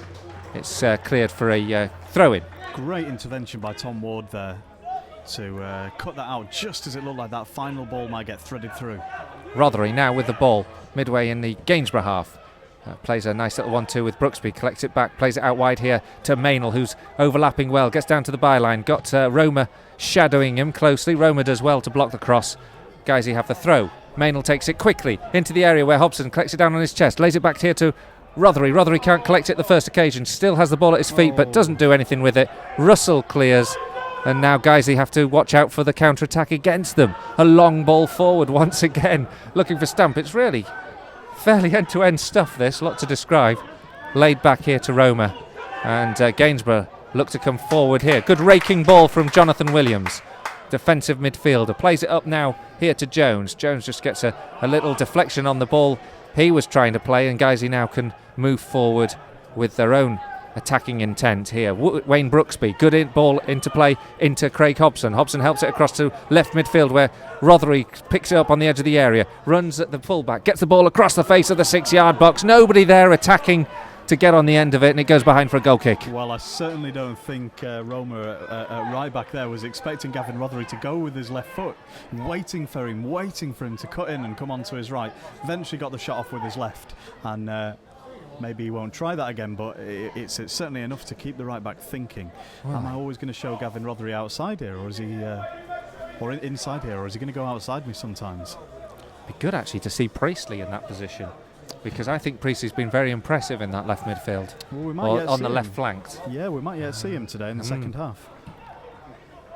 it's cleared for a throw-in. Great intervention by Tom Ward there to cut that out just as it looked like that final ball might get threaded through. Rothery now with the ball, midway in the Gainsborough half. Plays a nice little 1-2 with Brooksby, collects it back, plays it out wide here to Maynell, who's overlapping well, gets down to the byline, got Roma shadowing him closely. Roma does well to block the cross. Guiseley have the throw. Maynell takes it quickly into the area where Hobson collects it down on his chest, lays it back here to Rothery. Rothery can't collect it the first occasion, still has the ball at his feet but doesn't do anything with it. Russell clears, and now Guiseley have to watch out for the counter-attack against them. A long ball forward once again, looking for Stamp. It's really fairly end-to-end stuff, this, lot to describe. Laid back here to Roma, and Gainsborough look to come forward here. Good raking ball from Jonathan Williams, defensive midfielder. Plays it up now here to Jones. Jones just gets a little deflection on the ball he was trying to play, and Guiseley now can move forward with their own attacking intent here. Wayne Brooksby, good ball into play into Craig Hobson. Hobson helps it across to left midfield where Rothery picks it up on the edge of the area, runs at the fullback, gets the ball across the face of the 6-yard box. Nobody there attacking to get on the end of it, and it goes behind for a goal kick. Well, I certainly don't think Roma right back there was expecting Gavin Rothery to go with his left foot, waiting for him to cut in and come onto his right. Eventually got the shot off with his left, and maybe he won't try that again, but it's certainly enough to keep the right back thinking. Wow. Am I always going to show Gavin Rothery outside here, or is he, or inside here, or is he going to go outside me sometimes? Be good actually to see Priestley in that position, because I think Priestley's been very impressive in that left midfield, Well, we might or yet on see the him. left flank. Yeah, we might yet see him today in the second half.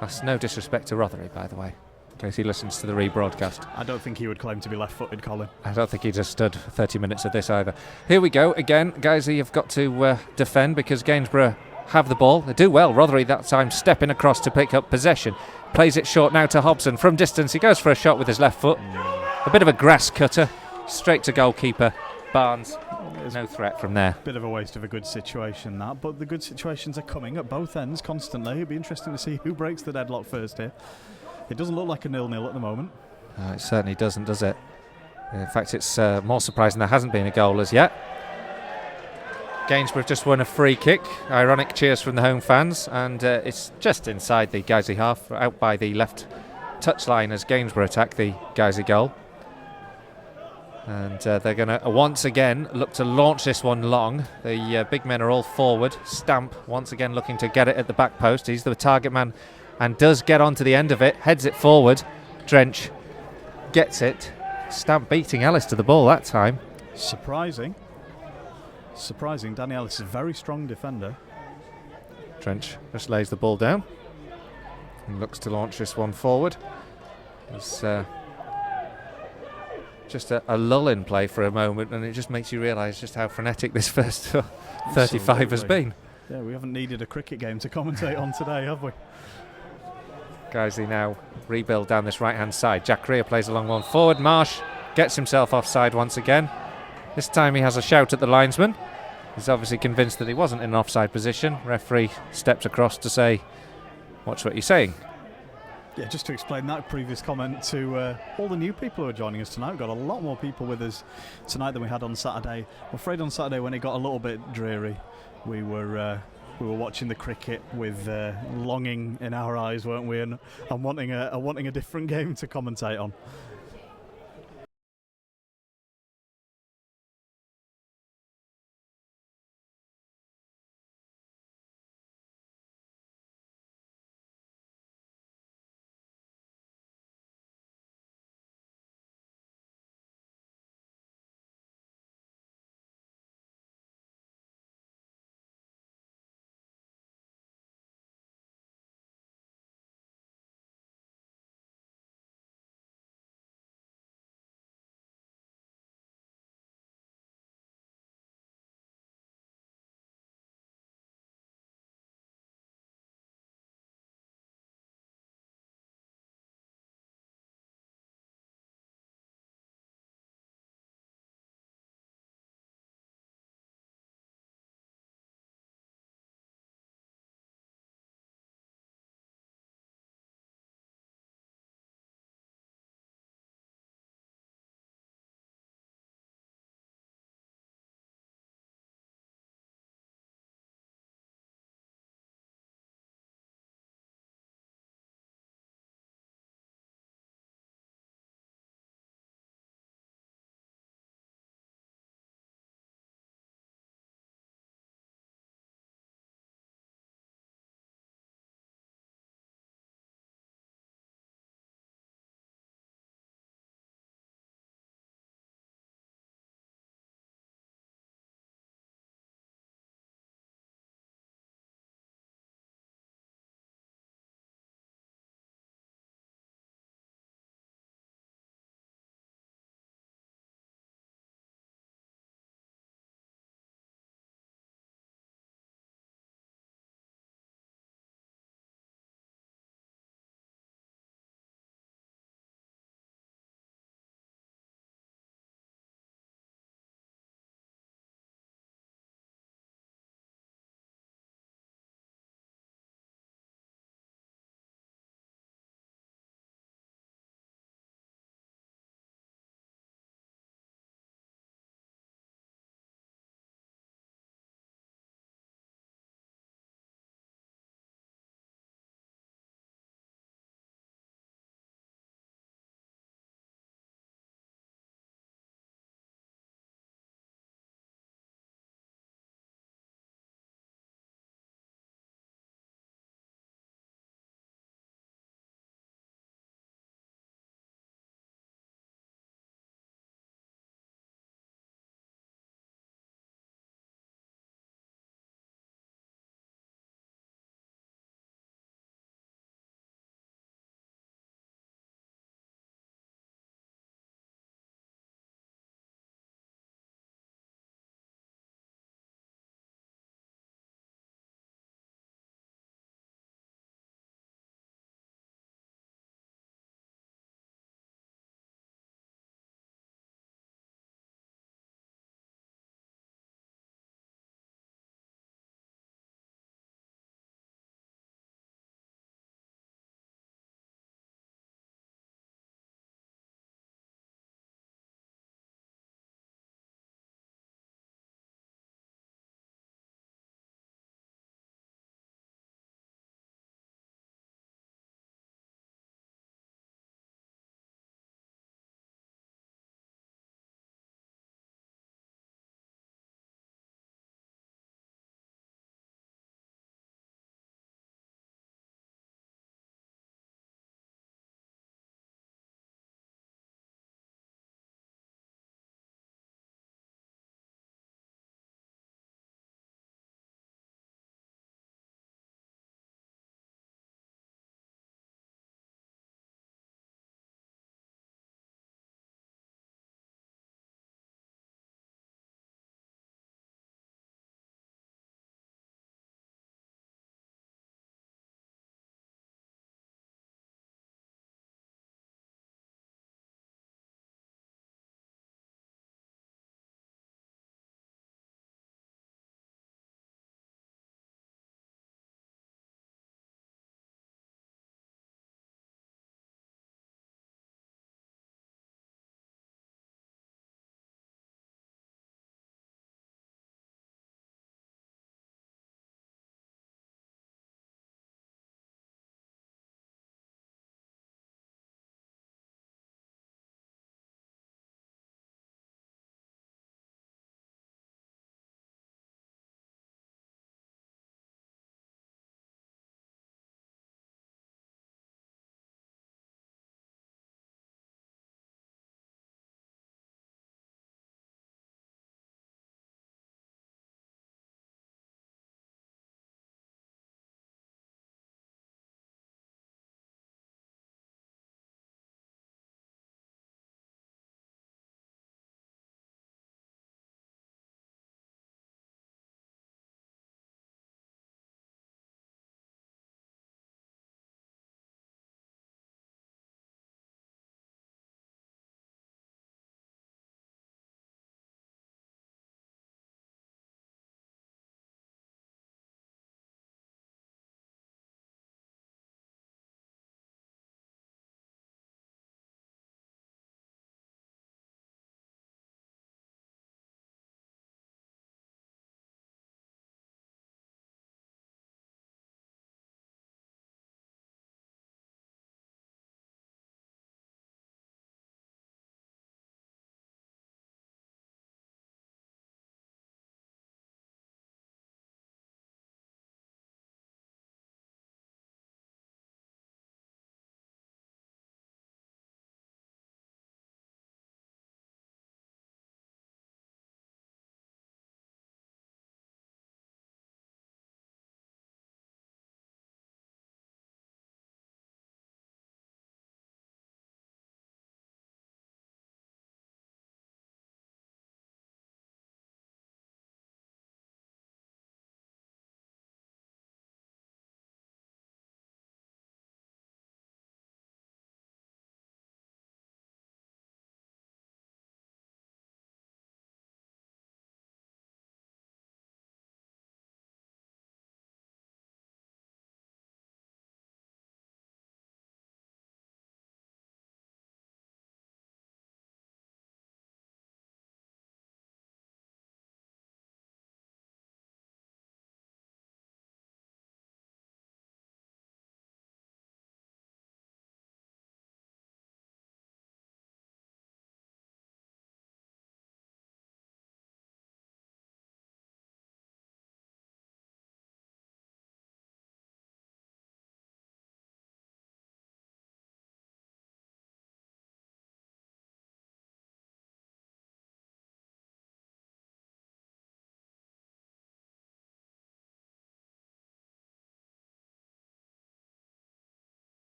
That's no disrespect to Rothery, by the way, in case he listens to the rebroadcast. I don't think he would claim to be left-footed, Colin. I don't think he just stood 30 minutes of this either. Here we go again. Guiseley have got to defend because Gainsborough have the ball. They do well. Rothery that time stepping across to pick up possession. Plays it short now to Hobson. From distance he goes for a shot with his left foot. A bit of a grass cutter. Straight to goalkeeper Barnes. No threat from there. Bit of a waste of a good situation, that, but the good situations are coming at both ends constantly. It'll be interesting to see who breaks the deadlock first here. It doesn't look like a 0-0 at the moment. It certainly doesn't, does it? In fact, it's more surprising there hasn't been a goal as yet. Gainsborough just won a free kick. Ironic cheers from the home fans, and it's just inside the Guiseley half, out by the left touchline as Gainsborough attack the Guiseley goal. And they're going to once again look to launch this one long. The big men are all forward. Stamp once again looking to get it at the back post. He's the target man and does get onto the end of it. Heads it forward. Drench gets it. Stamp beating Ellis to the ball that time. Surprising. Danny Ellis is a very strong defender. Drench just lays the ball down and looks to launch this one forward. It's just a lull in play for a moment, and it just makes you realise just how frenetic this first 35 has been. Yeah, we haven't needed a cricket game to commentate on today, have we? Guiseley now rebuild down this right hand side. Jack Greer plays a long one forward. Marsh gets himself offside once again. This time he has a shout at the linesman. He's obviously convinced that he wasn't in an offside position. Referee steps across to say, "Watch what you're saying." Yeah, just to explain that previous comment to all the new people who are joining us tonight. We've got a lot more people with us tonight than we had on Saturday. I'm afraid on Saturday when it got a little bit dreary, we were watching the cricket with longing in our eyes, weren't we? And wanting a different game to commentate on.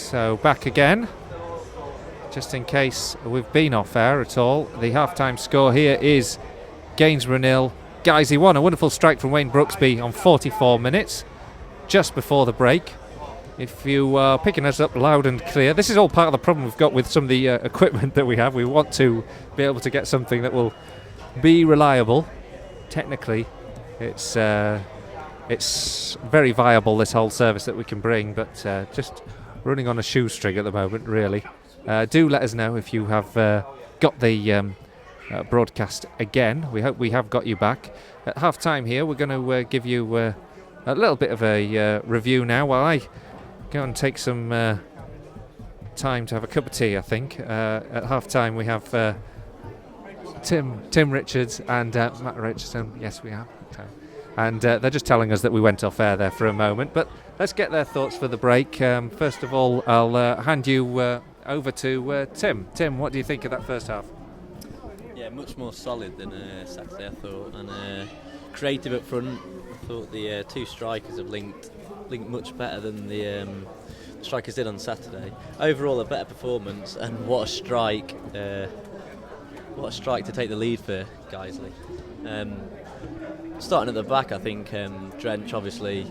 So back again, just in case we've been off air at all. The half-time score here is Gainsborough 0, Guiseley 1. A wonderful strike from Wayne Brooksby on 44 minutes, just before the break. If you are picking us up loud and clear, this is all part of the problem we've got with some of the equipment that we have. We want to be able to get something that will be reliable. Technically, it's very viable, this whole service that we can bring, but just running on a shoestring at the moment, really. Do let us know if you have got the broadcast again. We hope we have got you back. At half-time here, we're going to give you a little bit of a review now while I go and take some time to have a cup of tea, I think. At half-time, we have Tim Richards and Matt Richardson. Yes, we have. And they're just telling us that we went off air there for a moment. But let's get their thoughts for the break. First of all, I'll hand you over to Tim. Tim, what do you think of that first half? Yeah, much more solid than Saturday, I thought, and creative up front. I thought the two strikers have linked much better than the strikers did on Saturday. Overall, a better performance, and what a strike! What a strike to take the lead for Guiseley. Starting at the back, I think Drench, obviously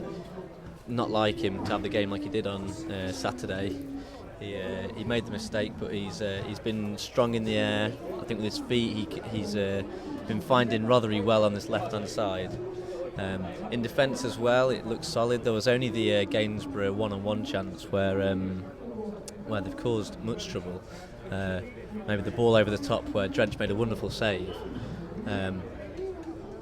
not like him to have the game like he did on Saturday. He made the mistake, but he's been strong in the air. I think with his feet, he's been finding Rothery well on this left-hand side. In defence as well, it looks solid. There was only the Gainsborough one-on-one chance where they've caused much trouble. Maybe the ball over the top where Drench made a wonderful save.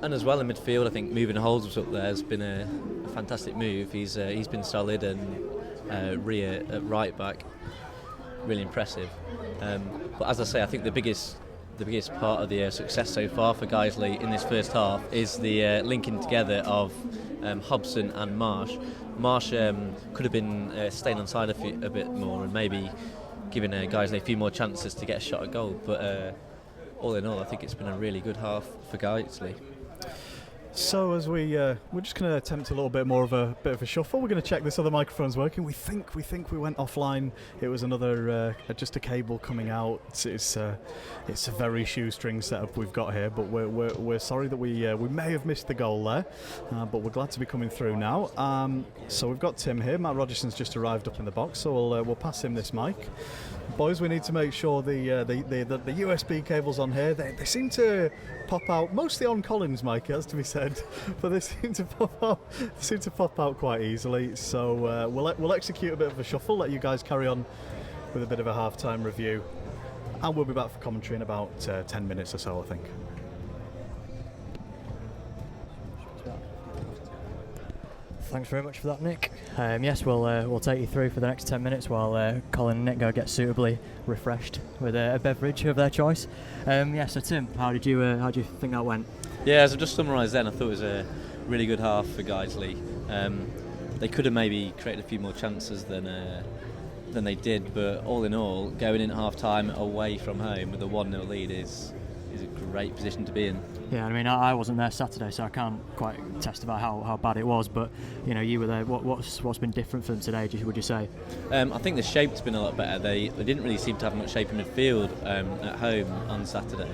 And as well in midfield, I think moving Holmes up there has been a fantastic move. He's been solid, and Rhea at right back, really impressive. But as I say, I think the biggest part of the success so far for Guiseley in this first half is the linking together of Hobson and Marsh. Marsh could have been staying on side a bit more and maybe giving Guiseley a few more chances to get a shot at goal. But all in all, I think it's been a really good half for Guiseley. So as we're just going to attempt a little bit more of a shuffle. We're going to check this other microphone's working. We think we went offline. It was another just a cable coming out. It's a very shoestring setup we've got here, but we're sorry that we may have missed the goal there, but we're glad to be coming through now. So we've got Tim here. Matt Rogerson's just arrived up in the box, so we'll pass him this mic. Boys, we need to make sure the USB cables on here, they seem to pop out, mostly on Colin's mic, it has to be said, but they seem to pop out quite easily. So we'll execute a bit of a shuffle, let you guys carry on with a bit of a half-time review, and we'll be back for commentary in about 10 minutes or so, I think. Thanks very much for that, Nick. Yes, we'll take you through for the next 10 minutes while Colin and Nick go get suitably refreshed with a beverage of their choice. So Tim, how did you think that went? Yeah, as I've just summarised then, I thought it was a really good half for Guiseley. They could have maybe created a few more chances than they did, but all in all, going in at half-time away from home with a 1-0 lead is a great position to be in. Yeah, I mean, I wasn't there Saturday, so I can't quite testify how bad it was. But you were there. What's been different for them today? Would you say? I think the shape's been a lot better. They didn't really seem to have much shape in midfield at home on Saturday.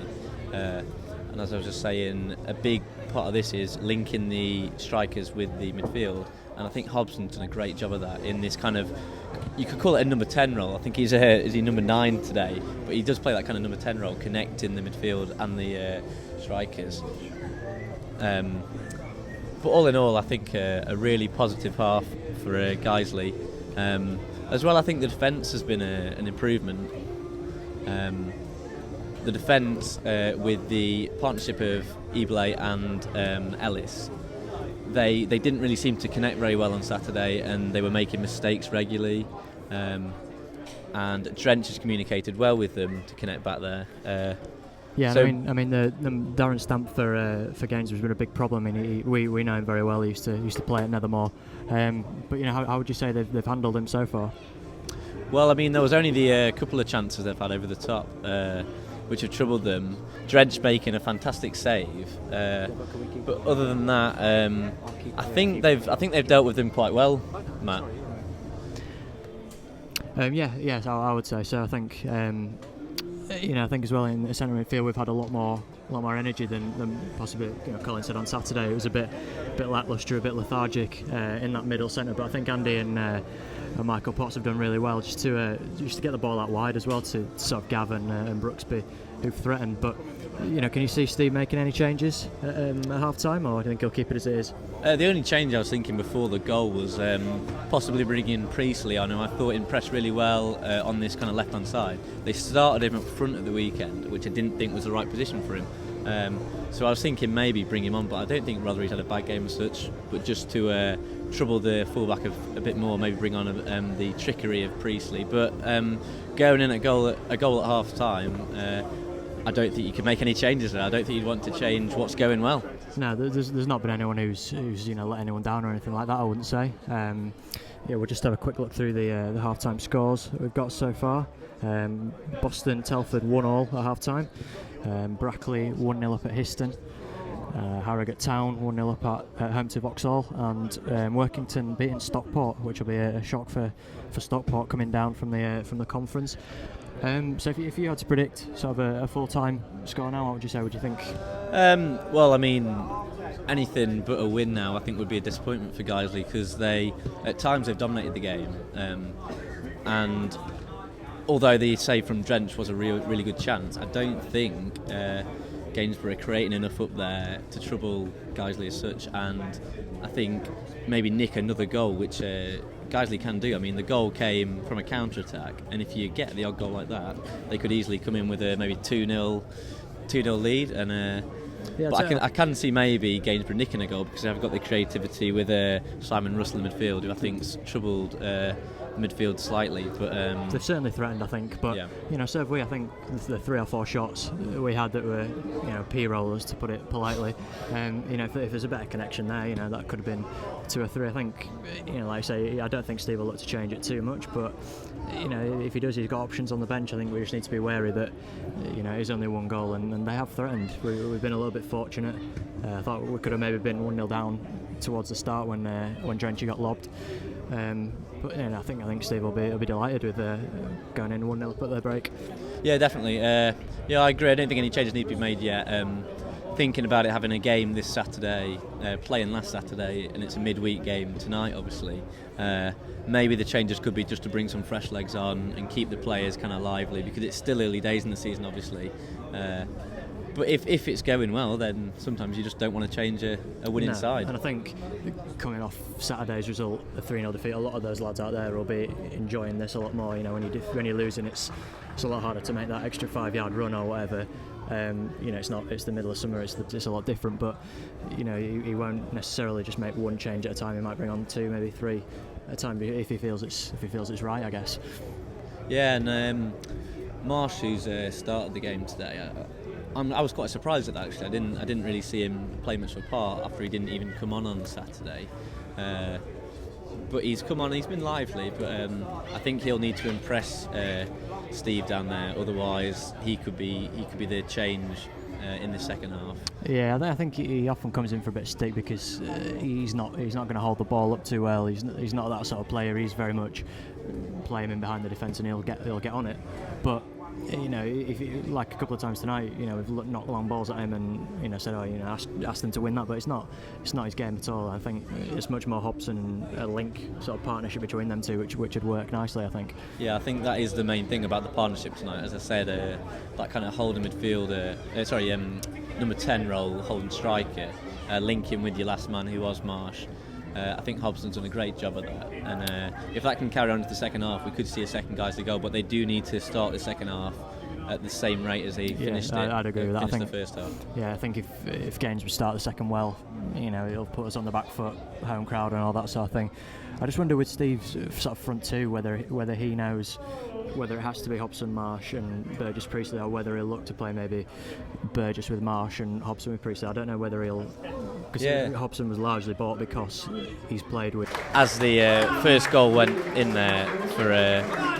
And as I was just saying, a big part of this is linking the strikers with the midfield. And I think Hobson's done a great job of that in this kind of, you could call it a number 10 role. I think is he number 9 today, but he does play that kind of number 10 role, connecting the midfield and the strikers. But all in all, I think a really positive half for Guiseley. As well, I think the defence has been an improvement. The defence with the partnership of Eblay and Ellis, they didn't really seem to connect very well on Saturday, and they were making mistakes regularly. And Drench has communicated well with them to connect back there. Yeah, so I mean, the Darren Stamp for Gainesborough has been a big problem. I mean, we know him very well. He used to play at Nethermore. But how would you say they've handled him so far? Well, I mean, there was only the couple of chances they've had over the top, which have troubled them. Drench making a fantastic save, but other than that, I think they've dealt with them quite well, Matt. Yes, I would say so. I think I think as well in the centre midfield we've had a lot more energy than possibly Colin said on Saturday. It was a bit lacklustre, a bit lethargic in that middle centre. But I think Andy and Michael Potts have done really well just to get the ball out wide as well to sort of Gavin and Brooksby who've threatened. But can you see Steve making any changes at half time, or do you think he'll keep it as it is? The only change I was thinking before the goal was possibly bringing Priestley on, who I thought impressed really well on this kind of left-hand side. They started him up front at the weekend, which I didn't think was the right position for him. So I was thinking maybe bring him on, but I don't think Rotherham had a bad game as such. But just to trouble the fullback a bit more, maybe bring on the trickery of Priestley. But going in a goal at half time, I don't think you can make any changes there. I don't think you'd want to change what's going well. No, there's not been anyone who's let anyone down or anything like that, I wouldn't say. We'll just have a quick look through the half-time scores that we've got so far. Boston, Telford 1-1 at half-time. Brackley 1-0 up at Histon. Harrogate Town 1-0 up at home to Vauxhall, and Workington beating Stockport, which will be a shock for Stockport coming down from the conference. So if you had to predict sort of a full-time score now, what would you say? Would you think? Well, I mean, anything but a win now I think would be a disappointment for Guiseley, because at times they've dominated the game, and although the save from Drench was a really good chance, I don't think Gainsborough are creating enough up there to trouble Guiseley as such, and I think maybe nick another goal, which Guiseley can do. I mean, the goal came from a counter-attack, and if you get the odd goal like that, they could easily come in with a maybe 2-0 lead, and but I can see maybe Gainsborough nicking a goal, because they've got the creativity with Simon Russell in midfield, who I think's troubled midfield slightly, but they've certainly threatened, I think. But so have we. I think the 3 or 4 shots we had that were p-rollers, to put it politely. If there's a better connection there, that could have been 2 or 3. I think like I say, I don't think Steve will look to change it too much, but if he does, he's got options on the bench. I think we just need to be wary that it's only 1 goal, and they have threatened. We've been a little bit fortunate. I thought we could have maybe been 1-0 down towards the start when Drenchy got lobbed. But I think Steve will be delighted with going in 1-0 up at their break. Yeah, definitely. I agree. I don't think any changes need to be made yet. Thinking about it, having a game this Saturday, playing last Saturday, and it's a midweek game tonight, obviously. Maybe the changes could be just to bring some fresh legs on and keep the players kind of lively, because it's still early days in the season, obviously. But if it's going well, then sometimes you just don't want to change a winning side. And I think coming off Saturday's result, a 3-0 defeat, a lot of those lads out there will be enjoying this a lot more. When you're losing, it's a lot harder to make that extra 5-yard run or whatever. It's the middle of summer, it's a lot different, but he won't necessarily just make 1 change at a time. He might bring on 2, maybe 3 at a time if he feels it's right, I guess. Yeah, and Marsh, who's started the game today, I was quite surprised at that, actually. I didn't really see him play much of a part after he didn't even come on Saturday. But he's come on, he's been lively, but I think he'll need to impress Steve down there, otherwise he could be the change in the second half. Yeah, I think he often comes in for a bit of stick, because he's not going to hold the ball up too well. He's not that sort of player. He's very much play him in behind the defence and he'll get on it. But if like a couple of times tonight, we've knocked long balls at him and said, asked him to win that, but it's not his game at all. I think it's much more Hobson and a link sort of partnership between them two, which would work nicely, I think. Yeah, I think that is the main thing about the partnership tonight. As I said, that kind of holding midfielder, number 10 role, holding striker, linking with your last man, who was Marsh. I think Hobson's done a great job of that, and if that can carry on to the second half, we could see a second Guiseley goal, but they do need to start the second half at the same rate as they finished it. I'd agree with that. I think the first half. Yeah, I think if Gainsborough start the second well, it'll put us on the back foot, home crowd and all that sort of thing. I just wonder with Steve's sort of front two whether he knows whether it has to be Hobson, Marsh and Burgess Priestley, or whether he'll look to play maybe Burgess with Marsh and Hobson with Priestley. I don't know whether he'll, because Hobson was largely bought because he's played with. As the first goal went in there for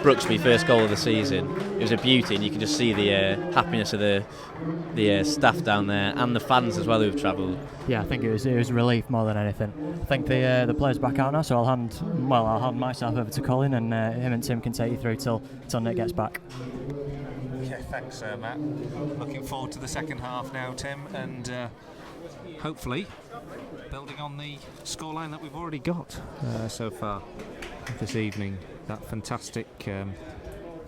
Brooksby, first goal of the season, it was a beauty, and you can just see the happiness of the staff down there and the fans as well who've travelled. Yeah, I think it was relief more than anything. I think the players back out now, so I'll hand myself over to Colin, and him and Tim can take you through till Nick gets back. Okay, thanks, Matt. Looking forward to the second half now, Tim, and hopefully building on the scoreline that we've already got so far this evening. That fantastic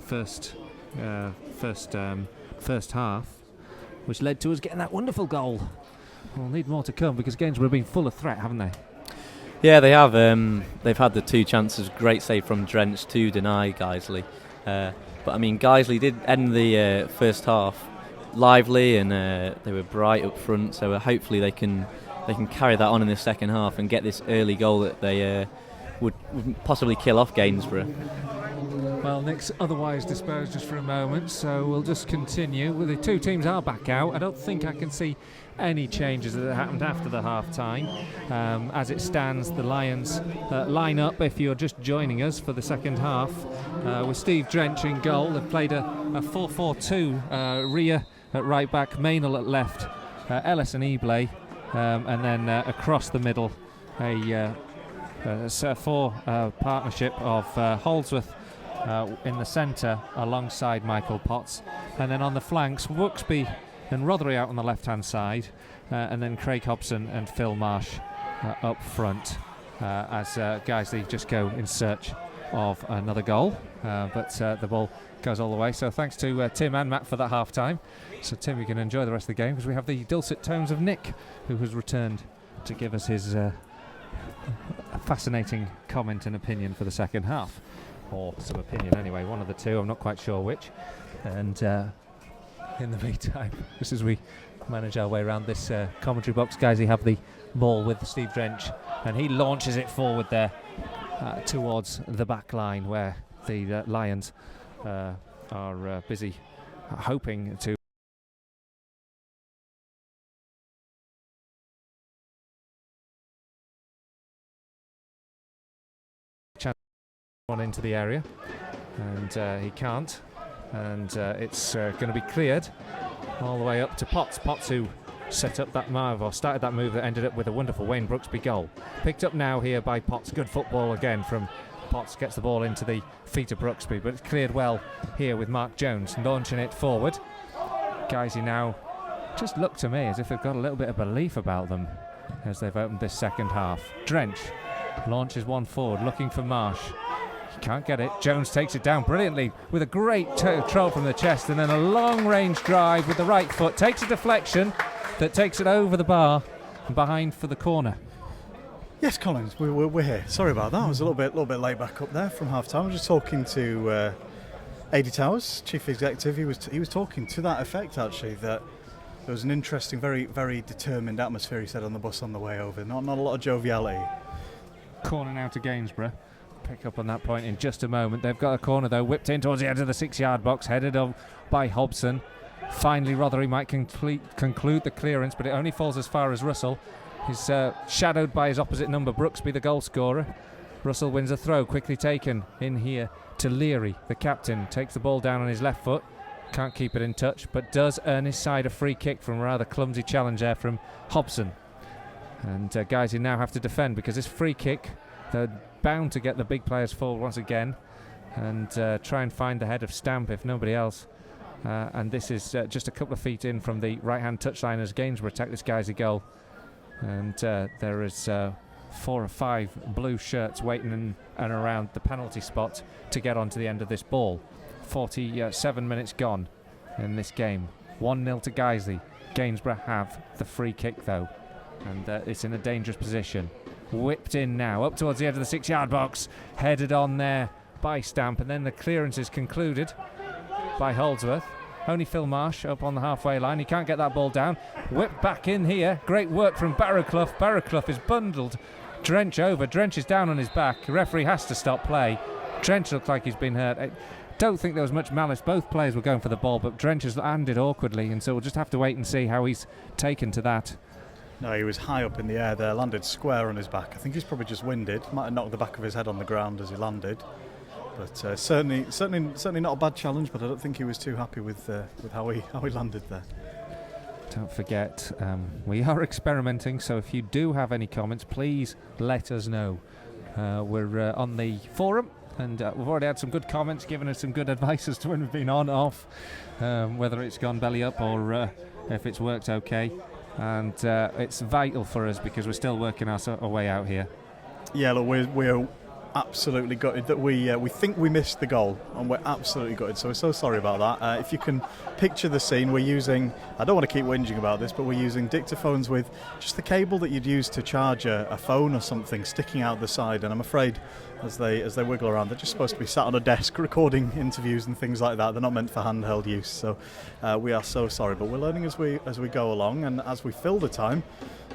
first half, which led to us getting that wonderful goal. We'll need more to come because Gainsborough have been full of threat, haven't they? Yeah, they have. They've had the 2 chances. Great save from Drench to deny Guiseley. But I mean, Guiseley did end the first half lively, and they were bright up front. So hopefully they can carry that on in the second half and get this early goal that they would possibly kill off Gainsborough. Well, Nick's otherwise disposed just for a moment, so we'll just continue. Well, the 2 teams are back out. I don't think I can see any changes that happened after the half-time. As it stands, the Lions line up, if you're just joining us, for the second half, with Steve Drench in goal. They've played a 4-4-2, Rhea at right back, Maynell at left, Ellis and Ebley, and then across the middle, a partnership of Holdsworth in the centre alongside Michael Potts, and then on the flanks Wooksby and Rothery out on the left hand side, and then Craig Hobson and Phil Marsh up front, as Guiseley just go in search of another goal, but the ball goes all the way. So thanks to Tim and Matt for that half time. So Tim, you can enjoy the rest of the game because we have the dulcet tones of Nick, who has returned to give us his fascinating comment and opinion for the second half, or some opinion anyway, one of the two, I'm not quite sure which. And in the meantime, just as we manage our way around this commentary box, guys, we have the ball with Steve Drench, and he launches it forward there towards the back line, where the Lions are busy hoping to on into the area, and he can't, and it's going to be cleared all the way up to Potts, who set up that move, or started that move that ended up with a wonderful Wayne Brooksby goal. Picked up now here by Potts. Good football again from Potts, gets the ball into the feet of Brooksby, but it's cleared well here with Mark Jones launching it forward. Guys, now just look to me as if they've got a little bit of belief about them as they've opened this second half. Drench launches one forward, looking for Marsh. He can't get it. Jones takes it down brilliantly with a great troll from the chest, and then a long-range drive with the right foot. Takes a deflection that takes it over the bar and behind for the corner. Yes, Collins, we're here. Sorry about that. I was a little bit late back up there from half time. I was just talking to Adi Towers, chief executive. He was talking to that effect, actually, that there was an interesting, very, very determined atmosphere, he said, on the bus on the way over. Not a lot of joviality. Corner now to Gainsborough. Pick up on that point in just a moment. They've got a corner though, whipped in towards the edge of the 6-yard box, headed up by Hobson. Finally Rothery might conclude the clearance, but it only falls as far as Russell. He's shadowed by his opposite number, Brooksby, the goal scorer. Russell wins a throw, quickly taken in here to Leary, the captain. Takes the ball down on his left foot, can't keep it in touch, but does earn his side a free kick from a rather clumsy challenge there from Hobson. And guys, you now have to defend, because this free kick, they're bound to get the big players forward once again and try and find the head of Stamp if nobody else. And this is just a couple of feet in from the right-hand touchline as Gainsborough attack this guy's a goal. And there is 4 or 5 blue shirts waiting in and around the penalty spot to get onto the end of this ball. 47 minutes gone in this game. 1-0 to Guiseley. Gainsborough have the free kick though, and it's in a dangerous position. Whipped in now, up towards the edge of the 6-yard box, headed on there by Stamp, and then the clearance is concluded by Holdsworth. Only Phil Marsh up on the halfway line. He can't get that ball down. Whipped back in here. Great work from Barrowclough. Barrowclough is bundled. Drench over. Drench is down on his back. The referee has to stop play. Drench looks like he's been hurt. I don't think there was much malice. Both players were going for the ball, but Drench has landed awkwardly, and so we'll just have to wait and see how he's taken to that. No, he was high up in the air there, landed square on his back. I think he's probably just winded. Might have knocked the back of his head on the ground as he landed. But certainly not a bad challenge. But I don't think he was too happy with how he landed there. Don't forget, we are experimenting, so if you do have any comments, please let us know. We're on the forum, and we've already had some good comments, giving us some good advice as to when we've been on, off, whether it's gone belly up or if it's worked okay. And it's vital for us because we're still working our way out here. Yeah, look, we're absolutely gutted that we think we missed the goal, and we're absolutely gutted, so we're so sorry about that. If you can picture the scene, we're using, I don't want to keep whinging about this, but we're using dictaphones with just the cable that you'd use to charge a phone or something sticking out the side, and I'm afraid as they wiggle around, they're just supposed to be sat on a desk recording interviews and things like that. They're not meant for handheld use, so we are so sorry, but we're learning as we go along, and as we fill the time,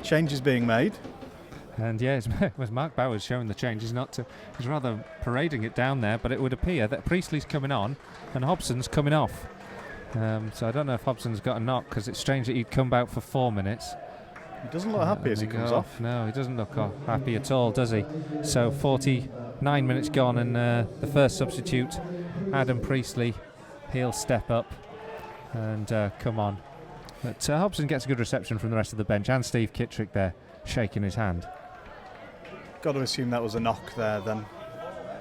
change is being made. And yeah, it was Mark Bowers showing the changes, he's rather parading it down there, but it would appear that Priestley's coming on and Hobson's coming off. So I don't know if Hobson's got a knock, because it's strange that he'd come out for 4 minutes. He doesn't look happy as he comes off. No, he doesn't look happy at all, does he? So 49 minutes gone, and the first substitute, Adam Priestley, he'll step up and come on. But Hobson gets a good reception from the rest of the bench, and Steve Kittrick there shaking his hand. Got to assume that was a knock there then.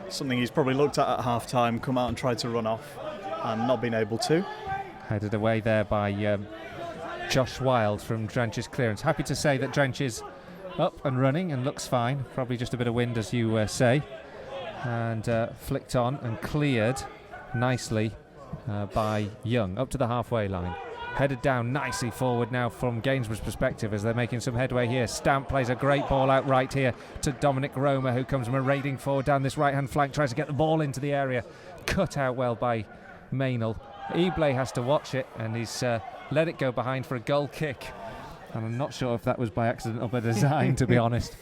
Something he's probably looked at half-time, come out and tried to run off and not been able to. Headed away there by Josh Wilde from Drench's clearance. Happy to say that Drench is up and running and looks fine. Probably just a bit of wind, as you say. And flicked on and cleared nicely by Young up to the halfway line. Headed down nicely forward now from Gainsborough's perspective as they're making some headway here. Stamp plays a great ball out right here to Dominic Roma, who comes marauding forward down this right-hand flank, tries to get the ball into the area. Cut out well by Maynell. Ebley has to watch it, and he's let it go behind for a goal kick. And I'm not sure if that was by accident or by design, to be honest.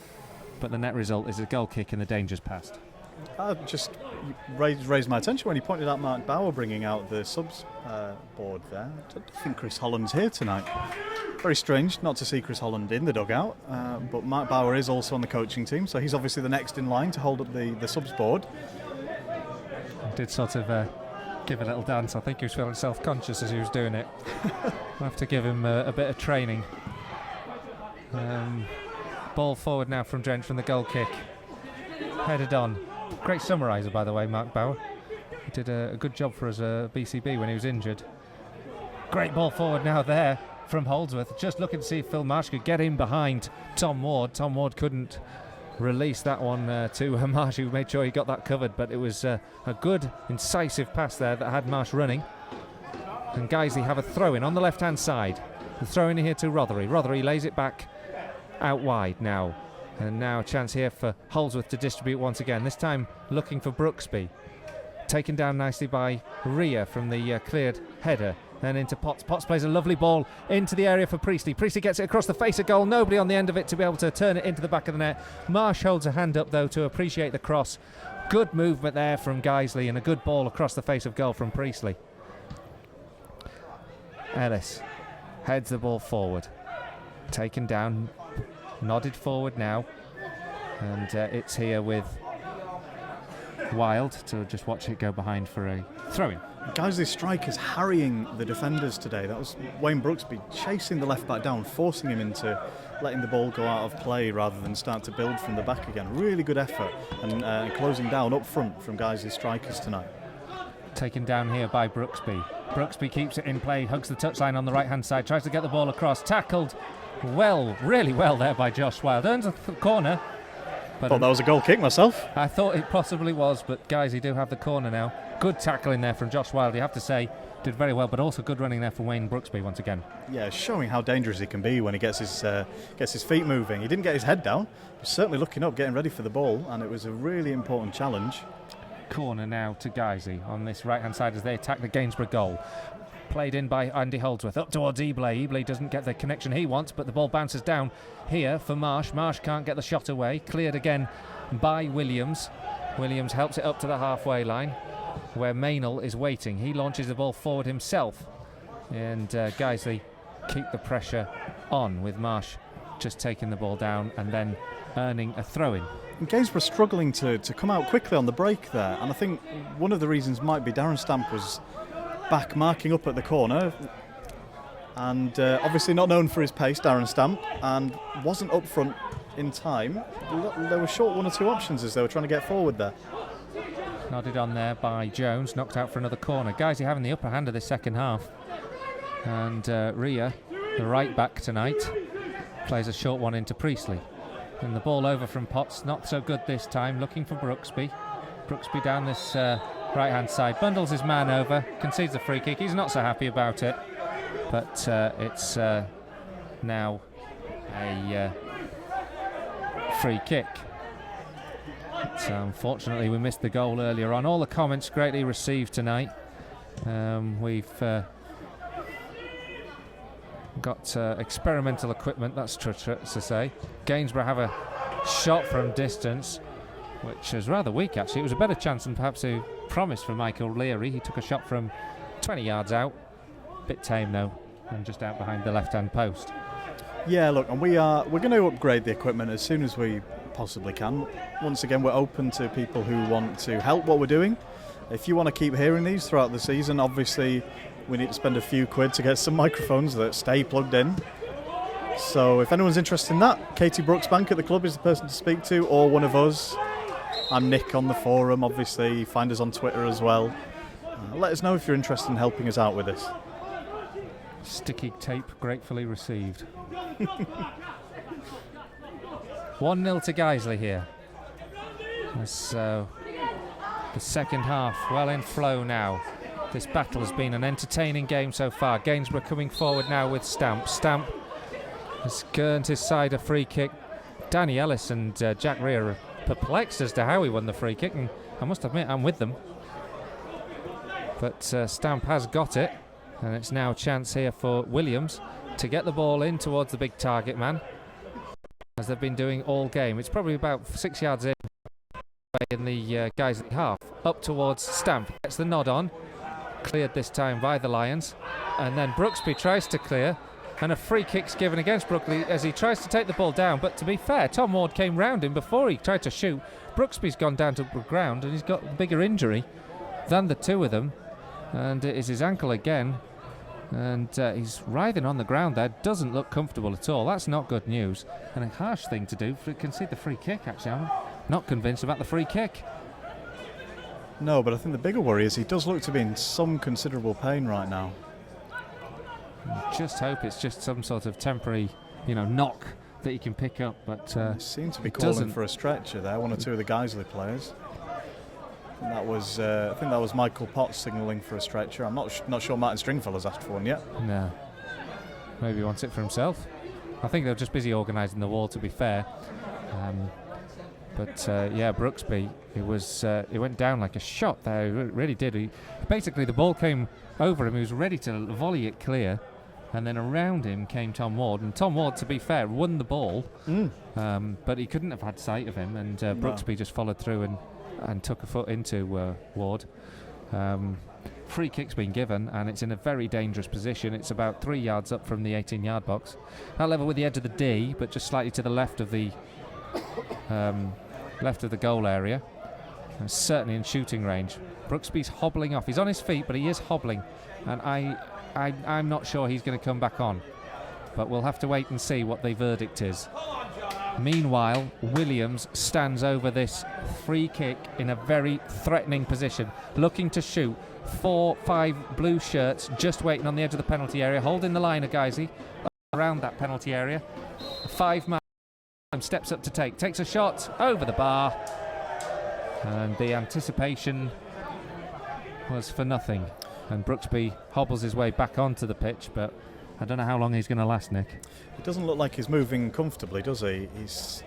But the net result is a goal kick and the danger's past. I just raised my attention when he pointed out Mark Bauer bringing out the subs board there. I don't think Chris Holland's here tonight. Very strange not to see Chris Holland in the dugout, but Mark Bauer is also on the coaching team, so he's obviously the next in line to hold up the subs board. I did sort of give a little dance. I think he was feeling self-conscious as he was doing it. We'll have to give him a bit of training. Ball forward now from Drench from the goal kick. Headed on. Great summariser, by the way, Mark Bauer. He did a good job for us at BCB when he was injured. Great ball forward now there from Holdsworth. Just looking to see if Phil Marsh could get in behind Tom Ward. Tom Ward couldn't release that one to Marsh, who made sure he got that covered, but it was a good, incisive pass there that had Marsh running. And Guiseley have a throw-in on the left-hand side. The throw-in here to Rothery. Rothery lays it back out wide now. And now a chance here for Holdsworth to distribute once again, this time looking for Brooksby. Taken down nicely by Rhea from the cleared header. Then into Potts. Potts plays a lovely ball into the area for Priestley. Priestley gets it across the face of goal. Nobody on the end of it to be able to turn it into the back of the net. Marsh holds a hand up, though, to appreciate the cross. Good movement there from Guiseley and a good ball across the face of goal from Priestley. Ellis heads the ball forward. Taken down. Nodded forward now, and it's here with Wild to just watch it go behind for a throw-in. Guiseley's strikers harrying the defenders today. That was Wayne Brooksby chasing the left back down, forcing him into letting the ball go out of play rather than start to build from the back again. Really good effort and closing down up front from Guiseley's strikers tonight. Taken down here by Brooksby. Brooksby keeps it in play, hugs the touchline on the right-hand side, tries to get the ball across, tackled well, really well there by Josh Wilde. Earns a corner. But thought that was a goal kick myself. I thought it possibly was, but guys, he do have the corner now. Good tackling there from Josh Wilde, you have to say. Did very well, but also good running there from Wayne Brooksby once again. Yeah, showing how dangerous he can be when he gets his feet moving. He didn't get his head down. He was certainly looking up, getting ready for the ball, and it was a really important challenge. Corner now to Guiseley on this right-hand side as they attack the Gainsborough goal. Played in by Andy Holdsworth up towards Ebley. Ebley doesn't get the connection he wants, but the ball bounces down here for Marsh. Marsh can't get the shot away. Cleared again by Williams. Williams helps it up to the halfway line where Maynell is waiting. He launches the ball forward himself, and Guiseley keep the pressure on with Marsh just taking the ball down and then earning a throw-in. And Gainsborough struggling to come out quickly on the break there, and I think one of the reasons might be Darren Stamp was back marking up at the corner, and obviously not known for his pace, Darren Stamp, and wasn't up front in time. They were short one or two options as they were trying to get forward there. Nodded on there by Jones, knocked out for another corner. Guiseley having the upper hand of the second half, and Rhea, the right back tonight, plays a short one into Priestley. And the ball over from Potts, not so good this time, looking for Brooksby. Brooksby down this right-hand side, bundles his man over, concedes a free kick. He's not so happy about it, but it's now a free kick. But, unfortunately, we missed the goal earlier on. All the comments greatly received tonight. We've got experimental equipment, that's to say. Gainsborough have a shot from distance, which was rather weak actually. It was a better chance than perhaps he promised for Michael Leary. He took a shot from 20 yards out, bit tame though, and just out behind the left-hand post. Yeah, look, and we're going to upgrade the equipment as soon as we possibly can. Once again, we're open to people who want to help what we're doing. If you want to keep hearing these throughout the season, obviously we need to spend a few quid to get some microphones that stay plugged in. So if anyone's interested in that, Katie Brooksbank at the club is the person to speak to, or one of us. I'm Nick on the forum, obviously. Find us on Twitter as well. Let us know if you're interested in helping us out with this. Sticky tape gratefully received. 1-0 to Guiseley here. So the second half well in flow now. This battle has been an entertaining game so far. Gainsborough coming forward now with Stamp. Stamp has earned his side a free kick. Danny Ellis and Jack Rhea are perplexed as to how he won the free kick, and I must admit I'm with them. But Stamp has got it, and it's now a chance here for Williams to get the ball in towards the big target man, as they've been doing all game. It's probably about 6 yards in the Guiseley half. Up towards Stamp, gets the nod on. Cleared this time by the Lions, and then Brooksby tries to clear, and a free kick's given against Brookley as he tries to take the ball down. But to be fair, Tom Ward came round him before he tried to shoot. Brooksby's gone down to the ground and he's got a bigger injury than the two of them, and it is his ankle again, and he's writhing on the ground there. Doesn't look comfortable at all. That's not good news, and a harsh thing to do to concede the free kick. Actually, I'm not convinced about the free kick. No, but I think the bigger worry is he does look to be in some considerable pain right now. Just hope it's just some sort of temporary, knock that he can pick up. But seemed to be calling for a stretcher there. One or two of the Guiseley players. And that was, I think that was Michael Potts signalling for a stretcher. I'm not sure Martin Stringfellow's asked for one yet. No, maybe he wants it for himself. I think they're just busy organising the wall, to be fair. But Brooksby, he went down like a shot there. He really did. Basically, the ball came over him. He was ready to volley it clear, and then around him came Tom Ward. And Tom Ward, to be fair, won the ball, but he couldn't have had sight of him. And Brooksby just followed through and took a foot into Ward. Free kick's been given, and it's in a very dangerous position. It's about 3 yards up from the 18-yard box. That level with the edge of the D, but just slightly to the left of the goal area, and certainly in shooting range. Brooksby's hobbling off. He's on his feet, but he is hobbling, and I'm not sure he's going to come back on, but we'll have to wait and see what the verdict is. Meanwhile, Williams stands over this free kick in a very threatening position, looking to shoot. 4-5 blue shirts just waiting on the edge of the penalty area, holding the line of Guiseley around that penalty area. 5-man steps up to takes a shot over the bar, and the anticipation was for nothing, and Brooksby hobbles his way back onto the pitch, but I don't know how long he's going to last, Nick. It doesn't look like he's moving comfortably, does he? He's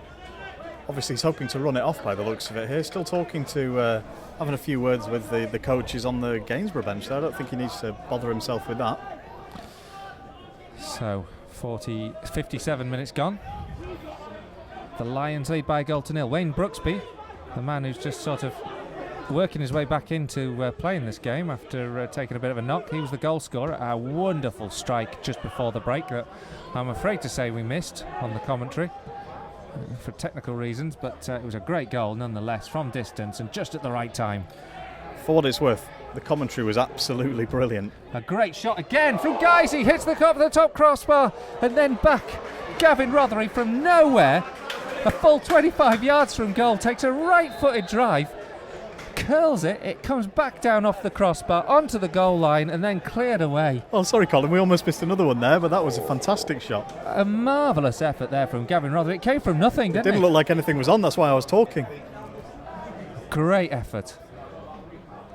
hoping to run it off by the looks of it here. Still talking to, having a few words with the coaches on the Gainsborough bench there. I don't think he needs to bother himself with that. So 57 minutes gone. The Lions lead by a goal to nil. Wayne Brooksby, the man who's just sort of working his way back into playing this game after taking a bit of a knock. He was the goal scorer. A wonderful strike just before the break that I'm afraid to say we missed on the commentary for technical reasons, but it was a great goal nonetheless from distance and just at the right time. For what it's worth, the commentary was absolutely brilliant. A great shot again from Guiseley, hits the top crossbar and then back. Gavin Rothery from nowhere, a full 25 yards from goal, takes a right-footed drive, curls it, it comes back down off the crossbar onto the goal line and then cleared away. Oh, sorry, Colin, we almost missed another one there, but that was a fantastic shot. A marvellous effort there from Gavin Rothery. It came from nothing, didn't it? Didn't look like anything was on, that's why I was talking. Great effort.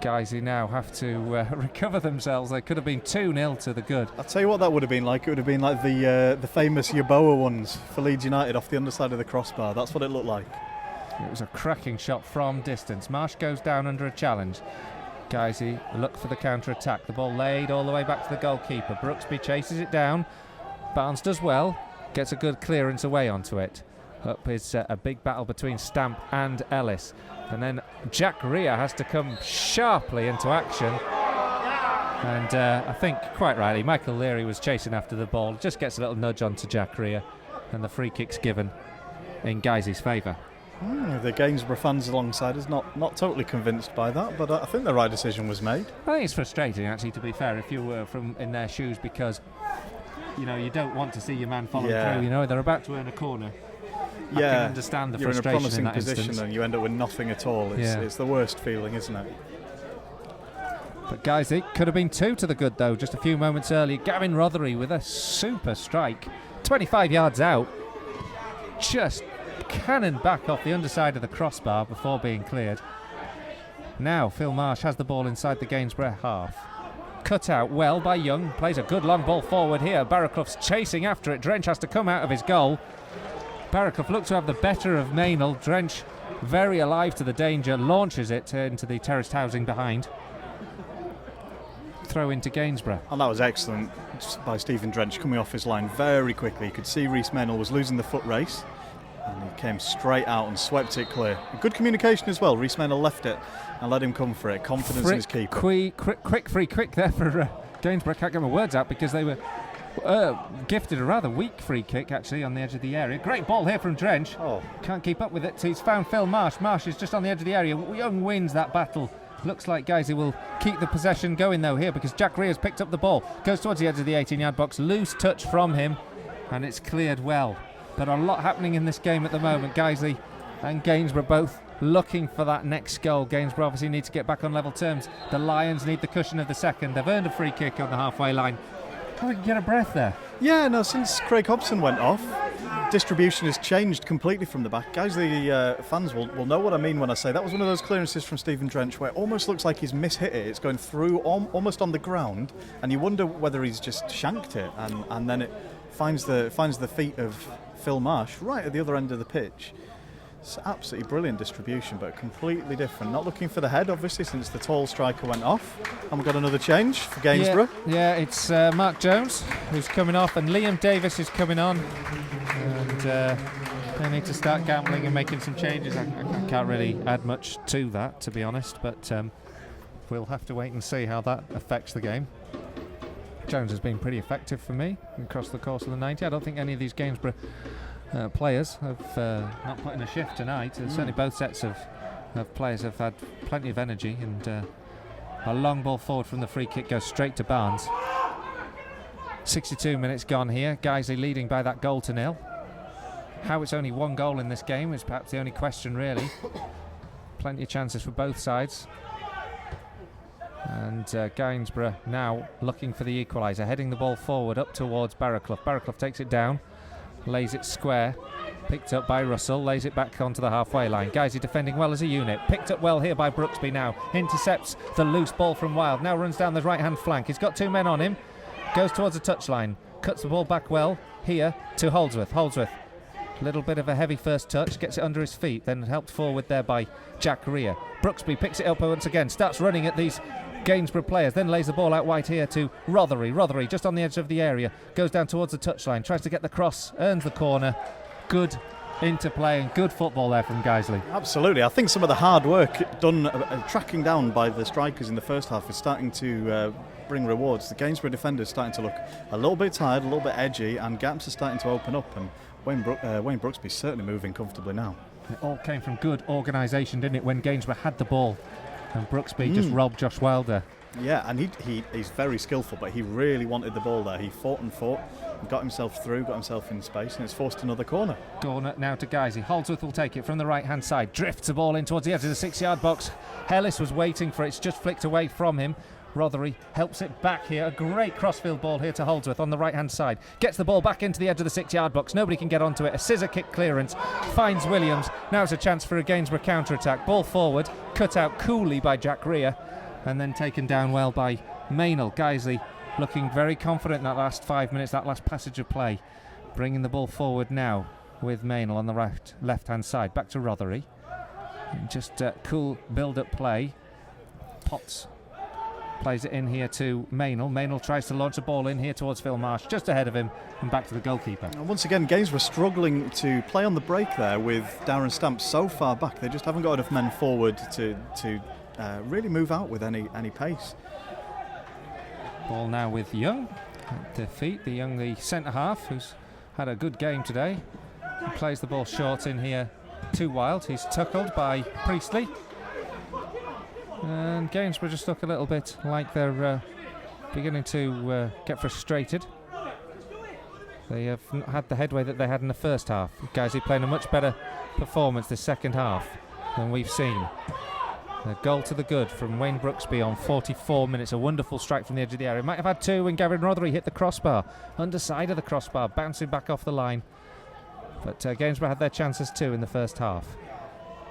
Guiseley now have to recover themselves. They could have been 2-0 to the good. I'll tell you what that would have been like. It would have been like the famous Yeboah ones for Leeds United off the underside of the crossbar. That's what it looked like. It was a cracking shot from distance. Marsh goes down under a challenge. Guiseley look for the counter-attack. The ball laid all the way back to the goalkeeper. Brooksby chases it down. Barnes does well. Gets a good clearance away onto it. Up is a big battle between Stamp and Ellis. And then Jack Rea has to come sharply into action. And I think, quite rightly, Michael Leary was chasing after the ball. Just gets a little nudge onto Jack Rea. And the free kick's given in Guiseley's favour. The Gainsborough fans alongside us not totally convinced by that, but I think the right decision was made. I think it's frustrating, actually, to be fair, if you were in their shoes, because you don't want to see your man follow through. They're about to earn a corner. I can understand the frustration in a promising in that position instance. And you end up with nothing at all. It's the worst feeling, isn't it? But Guiseley could have been 2 to the good, though, just a few moments earlier. Gavin Rothery with a super strike, 25 yards out, just cannon back off the underside of the crossbar before being cleared. Now Phil Marsh has the ball inside the Gainsborough half. Cut out well by Young, plays a good long ball forward here. Barraclough's chasing after it. Drench has to come out of his goal. Barraclough looks to have the better of Maynell. Drench, very alive to the danger, launches it into the terraced housing behind. Throw into Gainsborough. And that was excellent by Stephen Drench, coming off his line very quickly. You could see Rhys Maynell was losing the foot race, and he came straight out and swept it clear. Good communication as well. Rhys Maynell left it and let him come for it. Confidence in his keeper. Quick free kick there for Gainsborough. Can't get my words out because they were gifted a rather weak free kick, actually, on the edge of the area. Great ball here from Drench. Can't keep up with it. He's found Phil Marsh. Marsh is just on the edge of the area. Young wins that battle. Looks like Guiseley will keep the possession going, though, here, because Jack Rea has picked up the ball. Goes towards the edge of the 18-yard box. Loose touch from him, and it's cleared well. But a lot happening in this game at the moment. Guiseley and Gainsborough both looking for that next goal. Gainsborough obviously need to get back on level terms. The Lions need the cushion of the second. They've earned a free kick on the halfway line. I can get a breath there. Yeah, no, since Craig Hobson went off, distribution has changed completely from the back. Guiseley fans will know what I mean when I say that was one of those clearances from Stephen Drench where it almost looks like he's mishit it. It's going through almost on the ground, and you wonder whether he's just shanked it, and then it finds the feet of Phil Marsh right at the other end of the pitch. It's absolutely brilliant distribution, but completely different. Not looking for the head, obviously, since the tall striker went off. And we've got another change for Gainsborough. Yeah, it's Mark Jones who's coming off, and Liam Davis is coming on. And they need to start gambling and making some changes. I can't really add much to that, to be honest, but we'll have to wait and see how that affects the game. Jones has been pretty effective for me across the course of the 90. I don't think any of these Gainsborough players have not put in a shift tonight. Certainly both sets of players have had plenty of energy, and a long ball forward from the free kick goes straight to Barnes. 62 minutes gone here. Guiseley leading by that goal to 0. How it's only one goal in this game is perhaps the only question, really. Plenty of chances for both sides. And Gainsborough now looking for the equaliser, heading the ball forward up towards Barraclough. Barraclough takes it down, lays it square, picked up by Russell, lays it back onto the halfway line. Guiseley defending well as a unit, picked up well here by Brooksby now, intercepts the loose ball from Wild, now runs down the right hand flank. He's got 2 men on him, goes towards the touchline, cuts the ball back well here to Holdsworth. A little bit of a heavy first touch, gets it under his feet, then helped forward there by Jack Rea. Brooksby picks it up once again, starts running at these Gainsborough players, then lays the ball out wide here to Rothery. Rothery just on the edge of the area, goes down towards the touchline, tries to get the cross, earns the corner. Good into play, and good football there from Guiseley. Absolutely. I think some of the hard work done tracking down by the strikers in the first half is starting to bring rewards. The Gainsborough defenders starting to look a little bit tired, a little bit edgy, and gaps are starting to open up, and Wayne Brooksby's certainly moving comfortably now. It all came from good organisation, didn't it, when Gainsborough had the ball and Brooksby just robbed Josh Wilder. Yeah, and he's very skillful, but he really wanted the ball there. He fought and got himself through, got himself in space, and it's forced another corner. Corner now to Guiseley. Holdsworth will take it from the right-hand side. Drifts the ball in towards the edge of the 6-yard box. Ellis was waiting for it. It's just flicked away from him. Rothery helps it back here. A great crossfield ball here to Holdsworth on the right-hand side. Gets the ball back into the edge of the 6-yard box. Nobody can get onto it. A scissor kick clearance. Finds Williams. Now it's a chance for a Gainsborough counter-attack. Ball forward. Cut out coolly by Jack Rea. And then taken down well by Maynell. Guiseley looking very confident in that last 5 minutes, that last passage of play. Bringing the ball forward now with Maynell on the left-hand side. Back to Rothery. Just cool build-up play. Potts plays it in here to Maynell. Maynell tries to launch the ball in here towards Phil Marsh, just ahead of him, and back to the goalkeeper. And once again, Gainsborough struggling to play on the break there with Darren Stamp so far back. They just haven't got enough men forward to really move out with any pace. Ball now with Young at the feet. The centre-half, who's had a good game today. He plays the ball short in here to Wild. He's tackled by Priestley. And Gainsborough just look a little bit like they're beginning to get frustrated. They have not had the headway that they had in the first half. Guys, playing a much better performance this second half than we've seen. A goal to the good from Wayne Brooksby on 44 minutes. A wonderful strike from the edge of the area. Might have had two when Gavin Rothery hit the crossbar. Underside of the crossbar, bouncing back off the line. But Gainsborough had their chances too in the first half.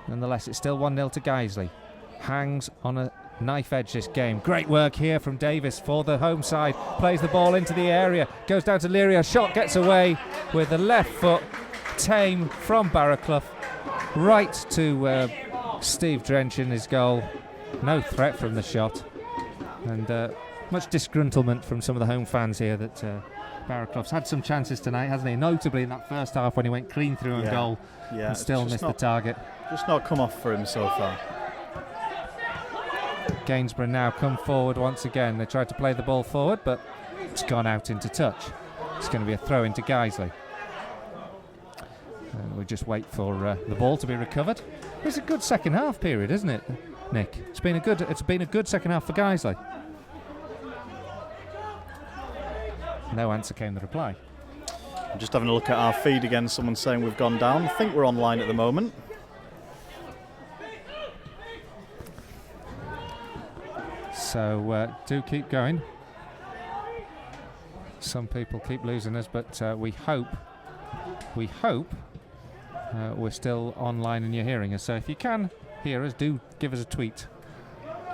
Nonetheless, it's still 1-0 to Guiseley. Hangs on a knife edge this game. Great work here from Davis for the home side. Plays the ball into the area. Goes down to Leary. Shot gets away with the left foot. Tame from Barraclough. Right to Steve Drench in his goal. No threat from the shot. And much disgruntlement from some of the home fans here that Barraclough's had some chances tonight, hasn't he? Notably in that first half when he went clean through and goal and still missed the target. Just not come off for him so far. Gainsborough now come forward once again. They tried to play the ball forward, but it's gone out into touch. It's going to be a throw into Guiseley. And we just wait for the ball to be recovered. It's a good second half period, isn't it, Nick? It's been a good second half for Guiseley. No answer came the reply. I'm just having a look at our feed again. Someone's saying we've gone down. I think we're online at the moment. So do keep going. Some people keep losing us, but we hope we're still online and you're hearing us. So if you can hear us, do give us a tweet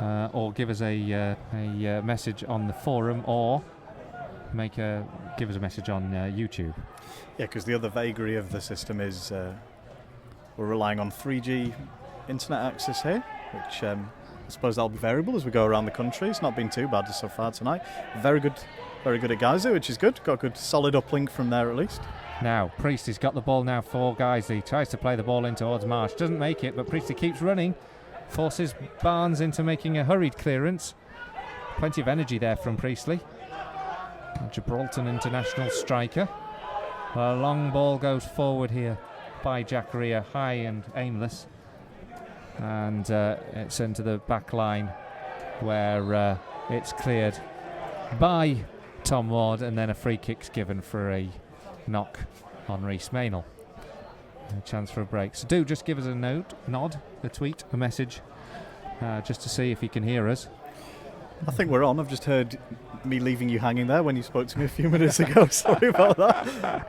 or give us a message on the forum, or give us a message on YouTube. Yeah, because the other vagary of the system is we're relying on 3G internet access here, which I suppose that'll be variable as we go around the country. It's not been too bad so far tonight. Very good at Guiseley, which is good. Got a good solid uplink from there at least. Now Priestley's got the ball now for Guiseley. Tries to play the ball in towards Marsh. Doesn't make it, but Priestley keeps running. Forces Barnes into making a hurried clearance. Plenty of energy there from Priestley. Gibraltar international striker. A long ball goes forward here by Jack Rea, high and aimless. And it's into the back line where it's cleared by Tom Ward, and then a free kick's given for a knock on Rhys Maynell. A chance for a break. So do just give us a nod, a tweet, a message, just to see if you can hear us. I think we're on. I've just heard me leaving you hanging there when you spoke to me a few minutes ago. Sorry about that.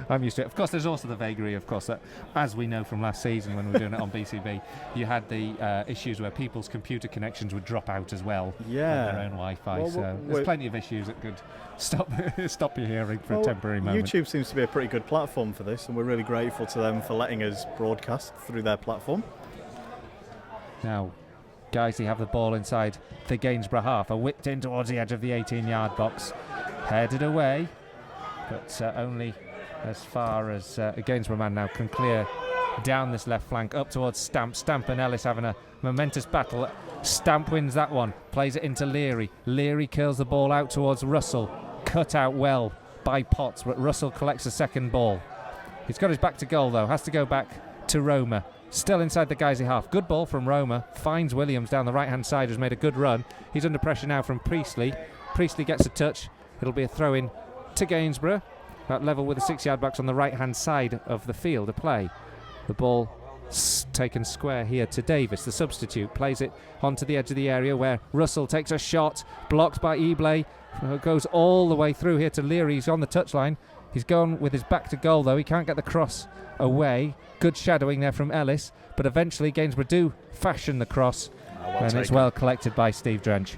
I'm used to it. Of course, there's also the vagary, of course, that, as we know from last season when we were doing it on BCB, you had the issues where people's computer connections would drop out as well. Yeah. On their own Wi-Fi. Well, so there's plenty of issues that could stop your hearing for a temporary moment. YouTube seems to be a pretty good platform for this, and we're really grateful to them for letting us broadcast through their platform. Now, Guiseley have the ball inside the Gainsborough half. Are whipped in towards the edge of the 18-yard box. Headed away, but only as far as a Gainsborough man now can clear down this left flank up towards Stamp. Stamp and Ellis having a momentous battle. Stamp wins that one, plays it into Leary. Leary curls the ball out towards Russell. Cut out well by Potts, but Russell collects the second ball. He's got his back to goal though, has to go back to Roma. Still inside the Guiseley half. Good ball from Roma. Finds Williams down the right-hand side, who's made a good run. He's under pressure now from Priestley. Priestley gets a touch. It'll be a throw-in to Gainsborough. That level with the 6-yard backs on the right-hand side of the field of play. The ball taken square here to Davis, the substitute. Plays it onto the edge of the area where Russell takes a shot. Blocked by Eblay. Goes all the way through here to Leary. He's on the touchline. He's gone with his back to goal though. He can't get the cross away. Good shadowing there from Ellis, but eventually Gainsborough do fashion the cross, and it's well collected by Steve Drench.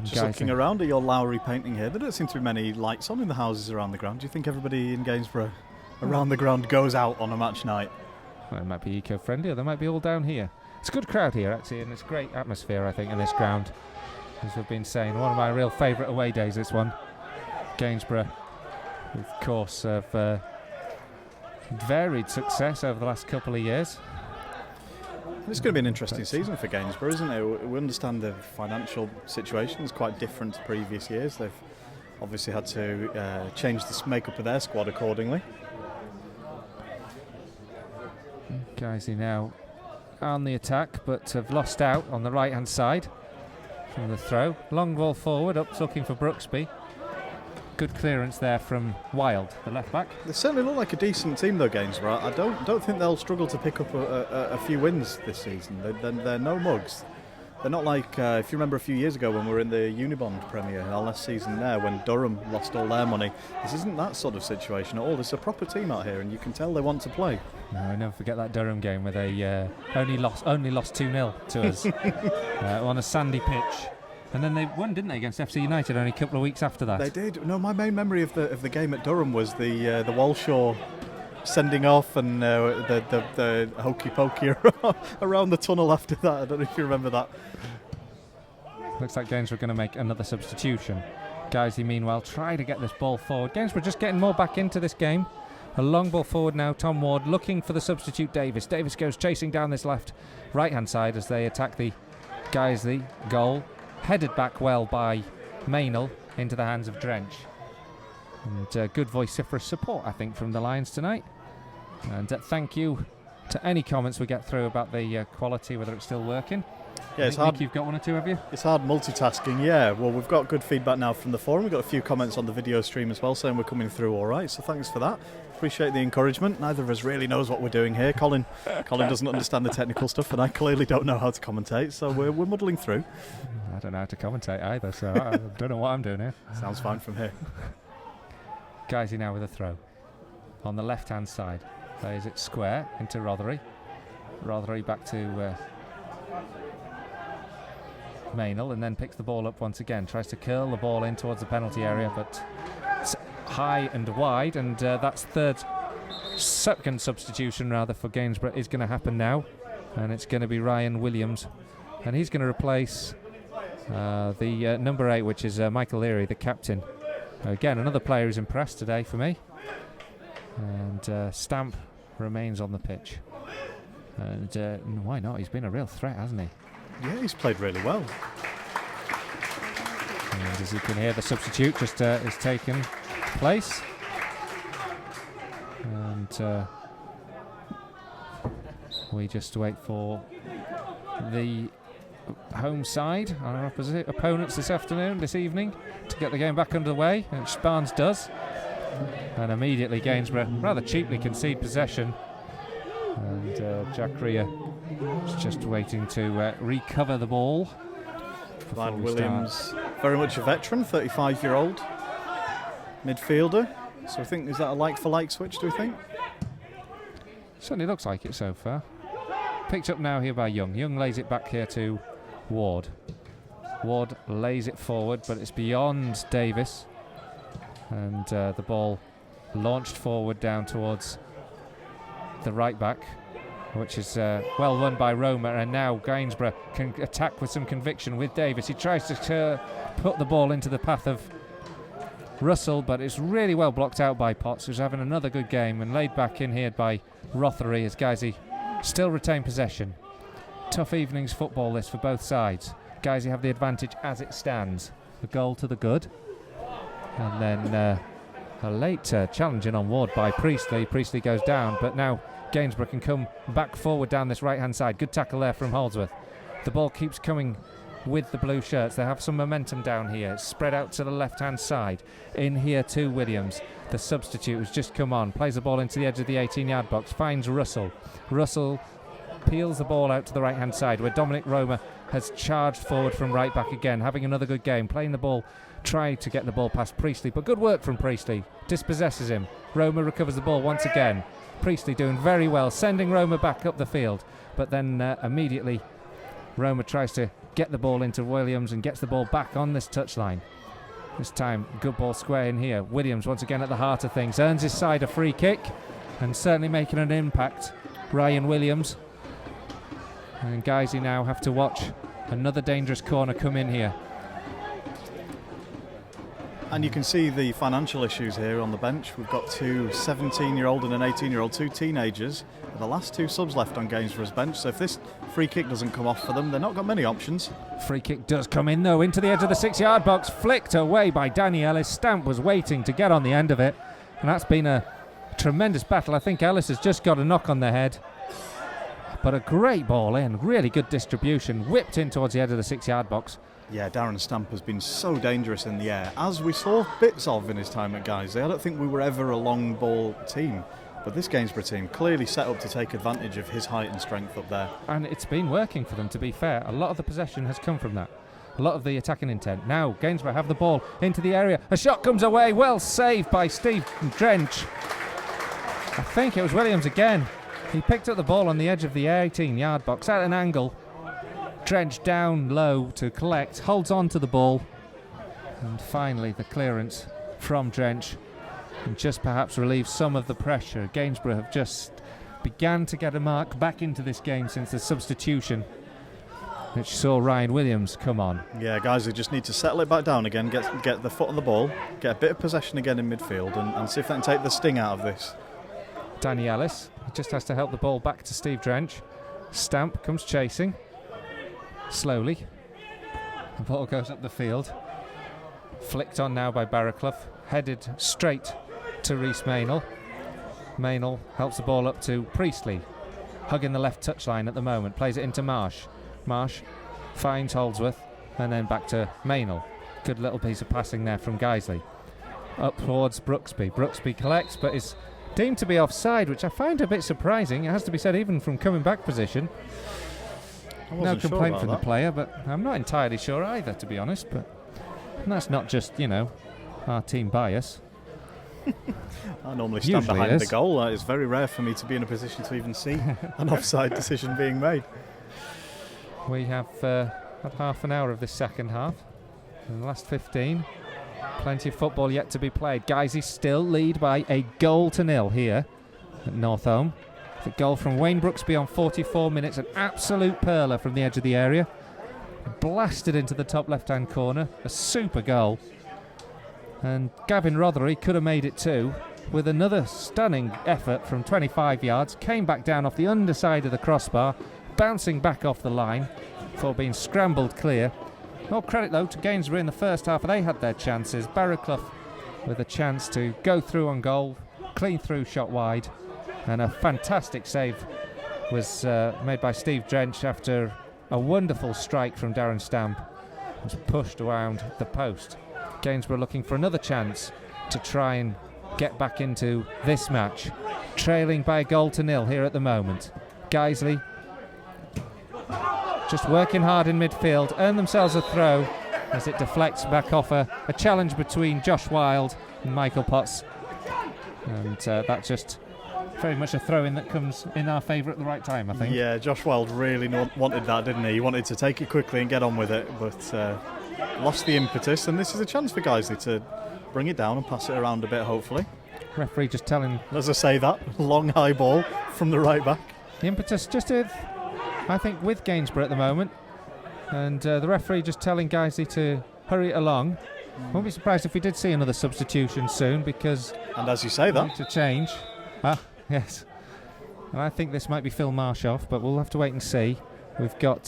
Just looking around at your Lowry painting here, there don't seem to be many lights on in the houses around the ground. Do you think everybody in Gainsborough around the ground goes out on a match night? Well, it might be eco-friendly, or they might be all down here. It's a good crowd here actually, and it's great atmosphere I think in this ground. As we've been saying, one of my real favourite away days, this one. Gainsborough, of course, have varied success over the last couple of years. It's going to be an interesting season for Gainsborough, isn't it? We understand the financial situation is quite different to previous years. They've obviously had to change the makeup of their squad accordingly. Guiseley now on the attack, but have lost out on the right-hand side from the throw. Long ball forward, up looking for Brooksby. Good clearance there from Wild, the left back. They certainly look like a decent team though, Gainsborough. I don't think they'll struggle to pick up a few wins this season. They're no mugs. They're not like, if you remember a few years ago when we were in the Unibond Premier, our last season there, when Durham lost all their money. This isn't that sort of situation at all. There's a proper team out here and you can tell they want to play. No, I never forget that Durham game where they only lost 2-0 to us on a sandy pitch. And then they won, didn't they, against FC United only a couple of weeks after that? They did. No, my main memory of the game at Durham was the Walshaw sending off and the hokey pokey around the tunnel after that. I don't know if you remember that. Looks like Gainsborough are going to make another substitution. Guiseley, meanwhile, try to get this ball forward. Gainsborough just getting more back into this game. A long ball forward now, Tom Ward looking for the substitute Davis. Davis goes chasing down this right-hand side as they attack the Guiseley goal. Headed back well by Maynell into the hands of Drench. And good vociferous support, I think, from the Lions tonight. And thank you to any comments we get through about the quality, whether it's still working. Yeah, it's hard. Nick, you've got one or two, have you? It's hard multitasking, yeah. Well, we've got good feedback now from the forum. We've got a few comments on the video stream as well saying we're coming through all right, so thanks for that. Appreciate the encouragement. Neither of us really knows what we're doing here. Colin doesn't understand the technical stuff, and I clearly don't know how to commentate, so we're muddling through. I don't know how to commentate either, so I don't know what I'm doing here. Sounds fine from here. Guiseley now with a throw. On the left-hand side. Plays it square into Rothery. Rothery back to Maynell, and then picks the ball up once again. Tries to curl the ball in towards the penalty area, but it's high and wide, and that's second substitution rather for Gainsborough is going to happen now, and it's going to be Ryan Williams, and he's going to replace the number 8, which is Michael Leary, the captain. Again, another player who's impressed today for me, and Stamp remains on the pitch, and why not? He's been a real threat, hasn't he? Yeah, he's played really well. And as you can hear, the substitute just is taken place. And we just wait for the home side, our opposite opponents this evening, to get the game back underway, which Barnes does. And immediately Gainsborough rather cheaply concede possession. And Jack Rea is just waiting to recover the ball. Ryan Williams, very much a veteran, 35-year-old midfielder. So I think, is that a like-for-like switch, do we think? Certainly looks like it so far. Picked up now here by Young. Young lays it back here to Ward. Ward lays it forward, but it's beyond Davis. And the ball launched forward down towards the right back, which is well won by Roma, and now Gainsborough can attack with some conviction with Davis. He tries to put the ball into the path of Russell, but it's really well blocked out by Potts, who's having another good game, and laid back in here by Rothery as Guiseley still retain possession. Tough evening's football this for both sides. Guiseley have the advantage as it stands. A goal to the good. And then a late challenging on Ward by Priestley. Priestley goes down, but now Gainsborough can come back forward down this right-hand side. Good tackle there from Holdsworth. The ball keeps coming with the blue shirts. They have some momentum down here. It's spread out to the left-hand side. In here to Williams, the substitute who's just come on. Plays the ball into the edge of the 18-yard box. Finds Russell. Russell peels the ball out to the right-hand side, where Dominic Roma has charged forward from right back again, having another good game. Playing the ball, trying to get the ball past Priestley, but good work from Priestley. Dispossesses him. Roma recovers the ball once again. Priestley doing very well, sending Roma back up the field, but then immediately Roma tries to get the ball into Williams and gets the ball back on this touchline. This time, good ball square in here. Williams once again at the heart of things, earns his side a free kick, and certainly making an impact. Ryan Williams. And Guiseley now have to watch another dangerous corner come in here. And you can see the financial issues here on the bench. We've got two 17-year-old and an 18-year-old, two teenagers. The last two subs left on Gainsborough's bench, so if this free kick doesn't come off for them, they've not got many options. Free kick does come in though, into the edge of the 6-yard box, flicked away by Danny Ellis. Stamp was waiting to get on the end of it, and that's been a tremendous battle. I think Ellis has just got a knock on the head, but a great ball in, really good distribution, whipped in towards the edge of the 6-yard box. Yeah, Darren Stamp has been so dangerous in the air, as we saw bits of in his time at Guiseley. I don't think we were ever a long ball team, but this Gainsborough team clearly set up to take advantage of his height and strength up there. And it's been working for them, to be fair. A lot of the possession has come from that. A lot of the attacking intent. Now Gainsborough have the ball into the area. A shot comes away, well saved by Steve Drench. I think it was Williams again. He picked up the ball on the edge of the 18-yard box at an angle. Drench down low to collect, holds on to the ball, and finally the clearance from Drench, and just perhaps relieves some of the pressure. Gainsborough have just began to get a mark back into this game since the substitution, which saw Ryan Williams come on. Yeah, guys, they just need to settle it back down again, get the foot on the ball, get a bit of possession again in midfield, and see if they can take the sting out of this. Danny Ellis, he just has to help the ball back to Steve Drench. Stamp comes chasing. Slowly, the ball goes up the field, flicked on now by Barraclough, headed straight to Rhys Maynell. Maynell helps the ball up to Priestley, hugging the left touchline at the moment, plays it into Marsh. Marsh finds Holdsworth, and then back to Maynell. Good little piece of passing there from Guiseley. Up towards Brooksby. Brooksby collects, but is deemed to be offside, which I find a bit surprising. It has to be said, even from coming back position. No complaint from the player, but I'm not entirely sure either, to be honest. But that's not just, our team bias. I normally stand behind the goal. It's very rare for me to be in a position to even see an offside decision being made. We have had half an hour of this second half. In the last 15, plenty of football yet to be played. Guiseley still lead by a 1-0 here at North Holme. The goal from Wayne Brooksby on 44 minutes, an absolute perler from the edge of the area. Blasted into the top left-hand corner, a super goal. And Gavin Rothery could have made it too, with another stunning effort from 25 yards. Came back down off the underside of the crossbar, bouncing back off the line before being scrambled clear. More credit though to Gainsborough in the first half. They had their chances. Barraclough with a chance to go through on goal, clean through, shot wide. And a fantastic save was made by Steve Drench after a wonderful strike from Darren Stamp. It was pushed around the post. Gainsborough looking for another chance to try and get back into this match. Trailing by 1-0 here at the moment. Guiseley just working hard in midfield, earn themselves a throw as it deflects back off a challenge between Josh Wilde and Michael Potts. And that just very much a throw-in that comes in our favour at the right time, I think. Yeah, Josh Wilde really wanted that, didn't he? He wanted to take it quickly and get on with it, but lost the impetus, and this is a chance for Guiseley to bring it down and pass it around a bit, hopefully. Referee just telling... As I say that, long high ball from the right back. The impetus just I think, with Gainsborough at the moment, and the referee just telling Guiseley to hurry it along. Won't be surprised if we did see another substitution soon, because And as you say we that, need to change. Ah, yes. And I think this might be Phil Marsh off, but we'll have to wait and see. We've got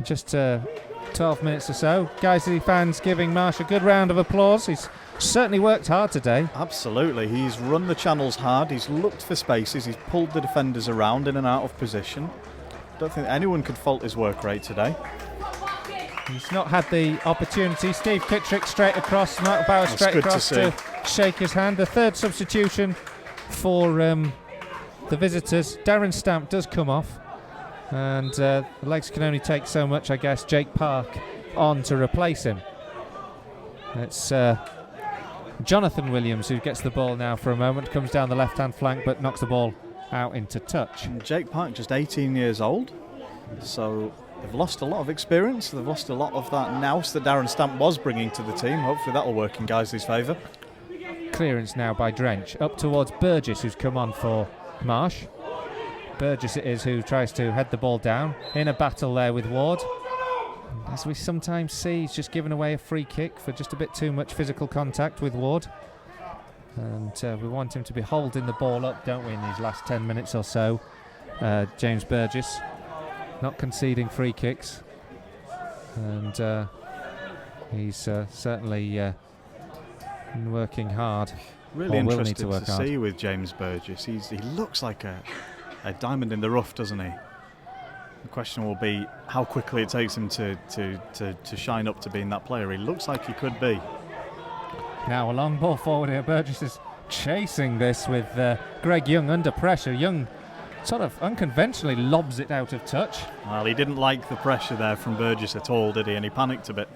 just 12 minutes or so. Guiseley fans giving Marsh a good round of applause. He's certainly worked hard today. absolutely, he's run the channels hard, he's looked for spaces, he's pulled the defenders around in and out of position. Don't think anyone could fault his work rate today. He's not had the opportunity. Steve Kittrick straight across, Mark Bauer straight good to across see. to shake his hand. The third substitution for the visitors. Darren Stamp does come off, and the legs can only take so much, I guess. Jake Park on to replace him. It's Jonathan Williams who gets the ball now for a moment, comes down the left-hand flank but knocks the ball out into touch. And Jake Park, just 18 years old, so they've lost a lot of experience, they've lost a lot of that nous that Darren Stamp was bringing to the team. Hopefully that'll work in Guiseley's favour. Clearance now by Drench, up towards Burgess, who's come on for Marsh. Burgess it is who tries to head the ball down, in a battle there with Ward. As we sometimes see, he's just given away a free kick for just a bit too much physical contact with Ward. And we want him to be holding the ball up, don't we, in these last 10 minutes or so. James Burgess not conceding free kicks. And he's certainly working hard. Really Or will need interested to work to hard. see with James Burgess. He looks like a diamond in the rough, doesn't he? The question will be how quickly it takes him to shine up to being that player. He looks like he could be. Now a long ball forward here. Burgess is chasing this with Greg Young under pressure. Young sort of unconventionally lobs it out of touch. Well, he didn't like the pressure there from Burgess at all, did he? And he panicked a bit.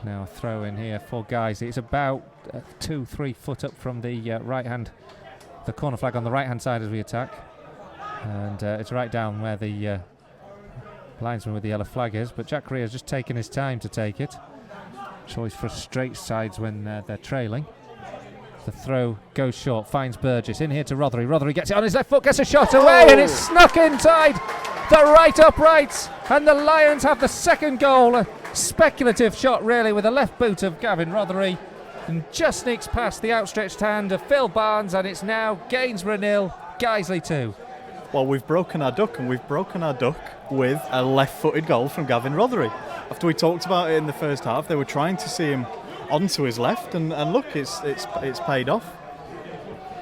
Now a throw in here for Guiseley. It's about 2-3 foot up from the right hand, the corner flag on the right hand side as we attack. And it's right down where the linesman with the yellow flag is. But Jack Correa's just taking his time to take it. Choice frustrates sides when they're trailing. The throw goes short, finds Burgess. In here to Rothery. Rothery gets it on his left foot, gets a shot away, and it's snuck inside the right upright. And the Lions have the second goal. A speculative shot, really, with the left boot of Gavin Rothery. And just sneaks past the outstretched hand of Phil Barnes, and it's now Gainsborough 0, Guiseley 2. Well, we've broken our duck, and we've broken our duck with a left-footed goal from Gavin Rothery. After we talked about it in the first half, they were trying to see him onto his left, and look, it's paid off.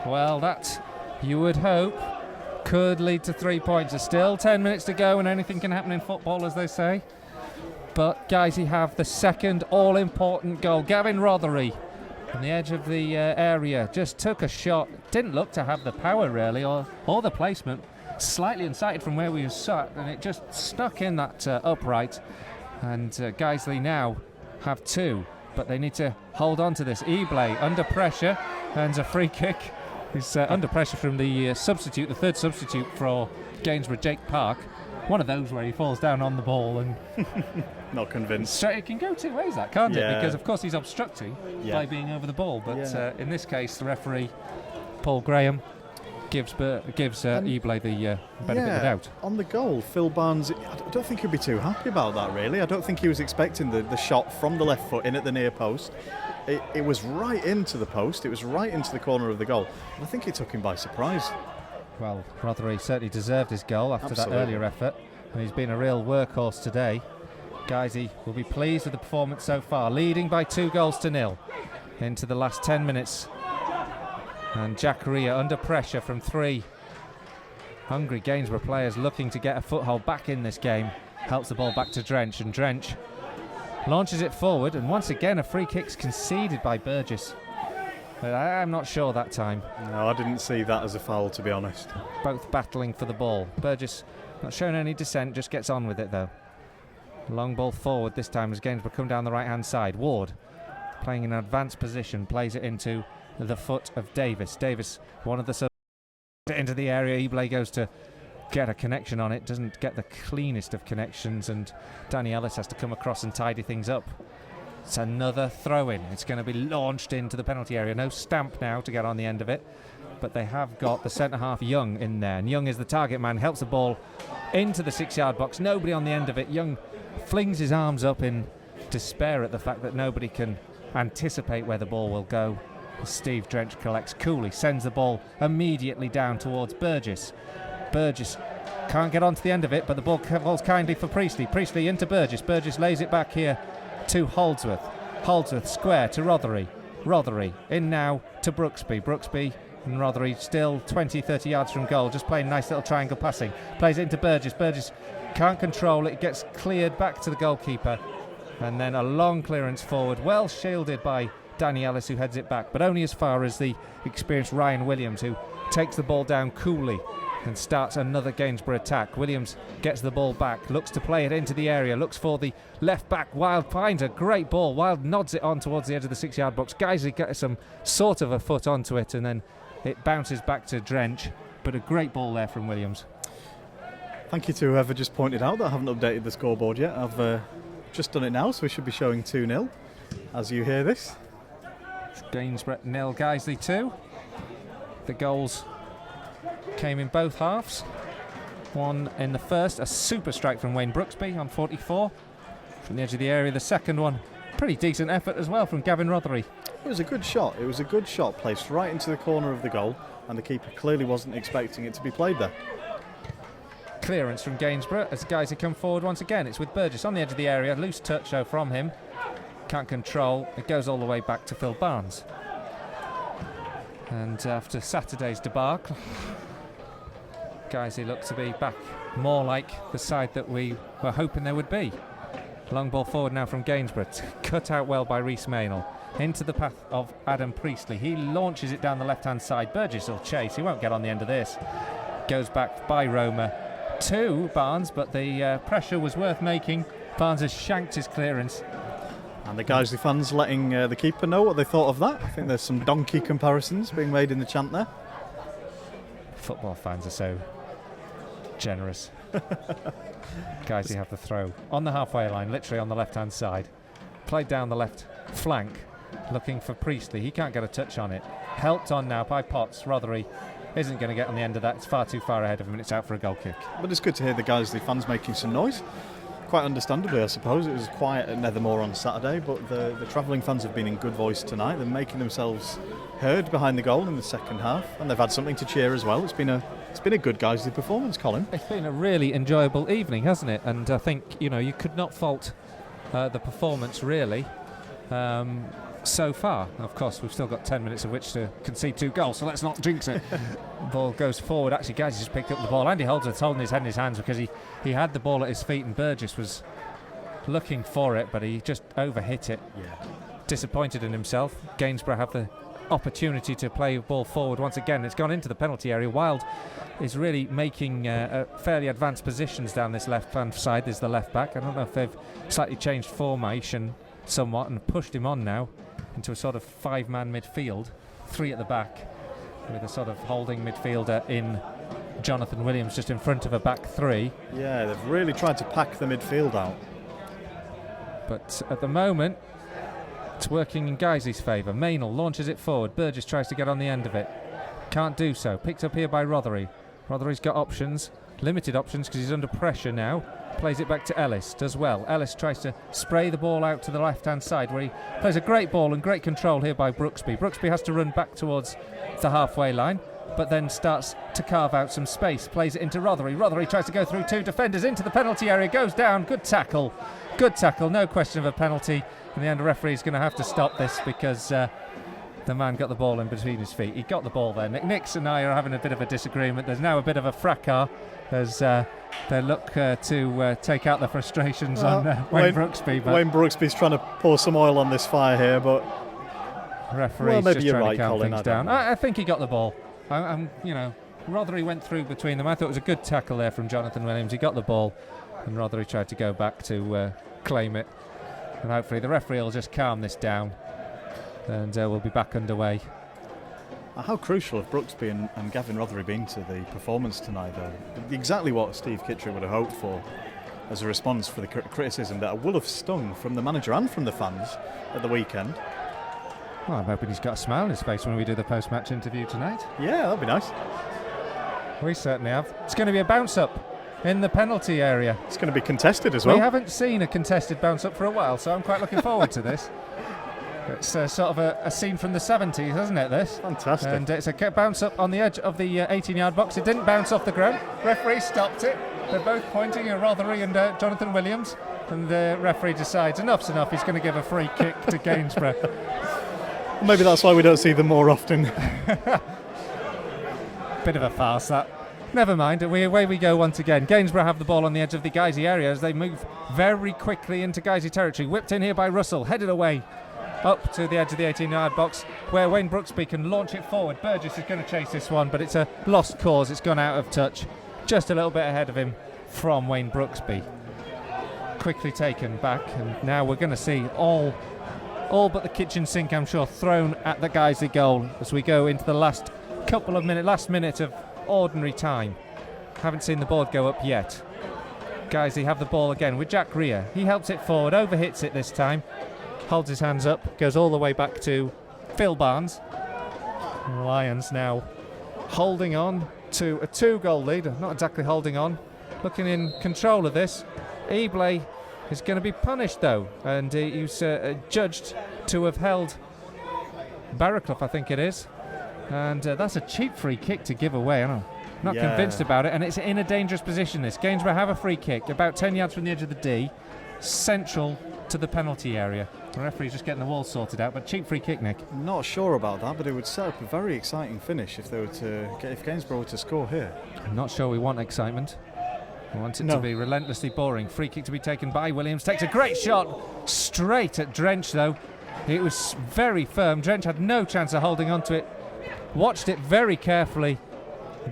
Well, that, you would hope, could lead to 3 points. There's still 10 minutes to go, and anything can happen in football, as they say. But Guiseley have the second all-important goal. Gavin Rothery on the edge of the area just took a shot. Didn't look to have the power, really, or the placement. Slightly unsighted from where we were sat, and it just stuck in that upright. And Guiseley now have two, but they need to hold on to this. Eblay under pressure, earns a free kick. He's under pressure from the substitute, the third substitute for Gainsborough, Jake Park. One of those where he falls down on the ball and Not convinced. so it can go two ways, that, can't it? Yeah. Because of course he's obstructing by being over the ball, but in this case the referee Paul Graham gives Eblay the benefit of the doubt. On the goal, Phil Barnes, I don't think he'd be too happy about that, really. I don't think he was expecting the shot from the left foot in at the near post. It was right into the post, it was right into the corner of the goal. And I think it took him by surprise. Well, Rothery certainly deserved his goal after that earlier effort, and he's been a real workhorse today. Guiseley will be pleased with the performance so far, leading by 2-0 into the last 10 minutes. And Jack Correa under pressure from three hungry Gainsborough players looking to get a foothold back in this game. Helps the ball back to Drench, and Drench launches it forward, and once again a free kick's conceded by Burgess. But I'm not sure that time. No, I didn't see that as a foul, to be honest. Both battling for the ball. Burgess not showing any dissent, just gets on with it though. Long ball forward this time as Gainsborough come down the right hand side. Ward playing in an advanced position, plays it into the foot of Davis. Davis, one of the subs, into the area. Eblay goes to get a connection on it, doesn't get the cleanest of connections, and Danny Ellis has to come across and tidy things up. It's another throw-in. It's going to be launched into the penalty area. No Stamp now to get on the end of it, but they have got the centre-half Young in there, and Young is the target man, helps the ball into the 6-yard box. Nobody on the end of it. Young flings his arms up in despair at the fact that nobody can anticipate where the ball will go. Steve Drench collects coolly, sends the ball immediately down towards Burgess. Burgess can't get onto the end of it, but the ball falls kindly for Priestley. Priestley into Burgess. Burgess lays it back here to Holdsworth. Holdsworth square to Rothery. Rothery in now to Brooksby. Brooksby and Rothery still 20-30 yards from goal, just playing nice little triangle passing. Plays it into Burgess. Burgess can't control it, gets cleared back to the goalkeeper, and then a long clearance forward, well shielded by Danny Ellis, who heads it back, but only as far as the experienced Ryan Williams, who takes the ball down coolly and starts another Gainsborough attack. Williams gets the ball back, looks to play it into the area, looks for the left back. Wild finds a great ball. Wild nods it on towards the edge of the 6-yard box. Guiseley gets some sort of a foot onto it, and then it bounces back to Drench, but a great ball there from Williams. Thank you to whoever just pointed out that I haven't updated the scoreboard yet. I've just done it now, so we should be showing 2-0 as you hear this. Gainsborough 0, Guiseley 2. The goals came in both halves. One in the first, a super strike from Wayne Brooksby on 44 from the edge of the area. The second one, pretty decent effort as well from Gavin Rothery. It was a good shot. It was a good shot placed right into the corner of the goal, and the keeper clearly wasn't expecting it to be played there. Clearance from Gainsborough as Guiseley come forward once again. It's with Burgess on the edge of the area. Loose touch though from him. Can't control. It goes all the way back to Phil Barnes. And after Saturday's debacle, Guiseley look to be back more like the side that we were hoping they would be. Long ball forward now from Gainsborough, cut out well by Rhys Maynell. Into the path of Adam Priestley. He launches it down the left-hand side. Burgess will chase. He won't get on the end of this. Goes back by Roma to Barnes, but the pressure was worth making. Barnes has shanked his clearance. And the Guiseley fans letting the keeper know what they thought of that. I think there's some donkey comparisons being made in the chant there. Football fans are so generous. Guiseley have the throw on the halfway line, literally on the left-hand side. Played down the left flank, looking for Priestley. He can't get a touch on it. Helped on now by Potts. Rothery isn't going to get on the end of that. It's far too far ahead of him, and it's out for a goal kick. But it's good to hear the Guiseley fans making some noise. Quite understandably, I suppose. It was quiet at Nethermore on Saturday, but the travelling fans have been in good voice tonight. They're making themselves heard behind the goal in the second half, and they've had something to cheer as well. It's been a good Guiseley performance, Colin. It's been a really enjoyable evening, hasn't it? And I think, you could not fault the performance, really, so far. Of course, we've still got 10 minutes of which to concede 2 goals, so let's not jinx it. Ball goes forward. Actually, Guiseley just picked up the ball. Andy Holdsworth's holding his head in his hands because he had the ball at his feet, and Burgess was looking for it, but he just overhit it. Yeah. Disappointed in himself. Gainsborough have the opportunity to play the ball forward once again. It's gone into the penalty area. Wild is really making fairly advanced positions down this left-hand side. There's the left back. I don't know if they've slightly changed formation somewhat and pushed him on now into a sort of 5-man midfield, 3 at the back, with a sort of holding midfielder in Jonathan Williams just in front of a back 3. Yeah, they've really tried to pack the midfield out. But at the moment, it's working in Guiseley's favour. Maynell launches it forward. Burgess tries to get on the end of it. Can't do so. Picked up here by Rothery. Rothery's got options, limited options because he's under pressure now. Plays it back to Ellis, does well. Ellis tries to spray the ball out to the left-hand side where he plays a great ball and great control here by Brooksby. Brooksby has to run back towards the halfway line, but then starts to carve out some space. Plays it into Rothery. Rothery tries to go through 2 defenders into the penalty area, goes down. Good tackle, no question of a penalty. In the end, the referee's going to have to stop this because the man got the ball in between his feet. He got the ball there. Nick Nix and I are having a bit of a disagreement. There's now a bit of a fracas as they look to take out the frustrations on Wayne Brooksby. But Wayne Brooksby's trying to pour some oil on this fire here, but referee's maybe just you're trying right, to calm Colin, things down. I think he got the ball. Rothery went through between them. I thought it was a good tackle there from Jonathan Williams. He got the ball, and Rothery tried to go back to claim it. And hopefully the referee will just calm this down, and we'll be back underway. How crucial have Brooksby and Gavin Rothery been to the performance tonight, though? Exactly what Steve Kittredge would have hoped for as a response for the criticism that will have stung from the manager and from the fans at the weekend. Well, I'm hoping he's got a smile on his face when we do the post-match interview tonight. Yeah, that'd be nice. We certainly have. It's going to be a bounce-up in the penalty area. It's going to be contested as well. We haven't seen a contested bounce up for a while, so I'm quite looking forward to this. It's sort of a scene from the 70s, isn't it, this? Fantastic. And it's a bounce up on the edge of the 18-yard box. It didn't bounce off the ground. Referee stopped it. They're both pointing at Rothery and Jonathan Williams. And the referee decides enough's enough. He's going to give a free kick to Gainsborough. Maybe that's why we don't see them more often. Bit of a farce, that. Never mind, away we go once again. Gainsborough have the ball on the edge of the Guiseley area as they move very quickly into Guiseley territory. Whipped in here by Russell, headed away up to the edge of the 18-yard box where Wayne Brooksby can launch it forward. Burgess is going to chase this one, but it's a lost cause. It's gone out of touch. Just a little bit ahead of him from Wayne Brooksby. Quickly taken back, and now we're going to see all but the kitchen sink, I'm sure, thrown at the Guiseley goal as we go into the last minute of ordinary time. Haven't seen the board go up yet. Guiseley have the ball again with Jack Rea. He helps it forward, overhits it this time, holds his hands up, goes all the way back to Phil Barnes. Lions now holding on to a 2-goal lead. Not exactly holding on, looking in control of this. Ebley is going to be punished though, and he's judged to have held Barraclough, I think it is. And that's a cheap free kick to give away. I'm not convinced about it, and it's in a dangerous position. This Gainsborough have a free kick about 10 yards from the edge of the D, central to the penalty area. The referee's just getting the wall sorted out, but cheap free kick, Nick. Not sure about that, but it would set up a very exciting finish if Gainsborough were to score here. I'm not sure we want excitement. We want it to be relentlessly boring. Free kick to be taken by Williams. Takes a great shot straight at Drench though. It was very firm. Drench had no chance of holding on to it. Watched it very carefully.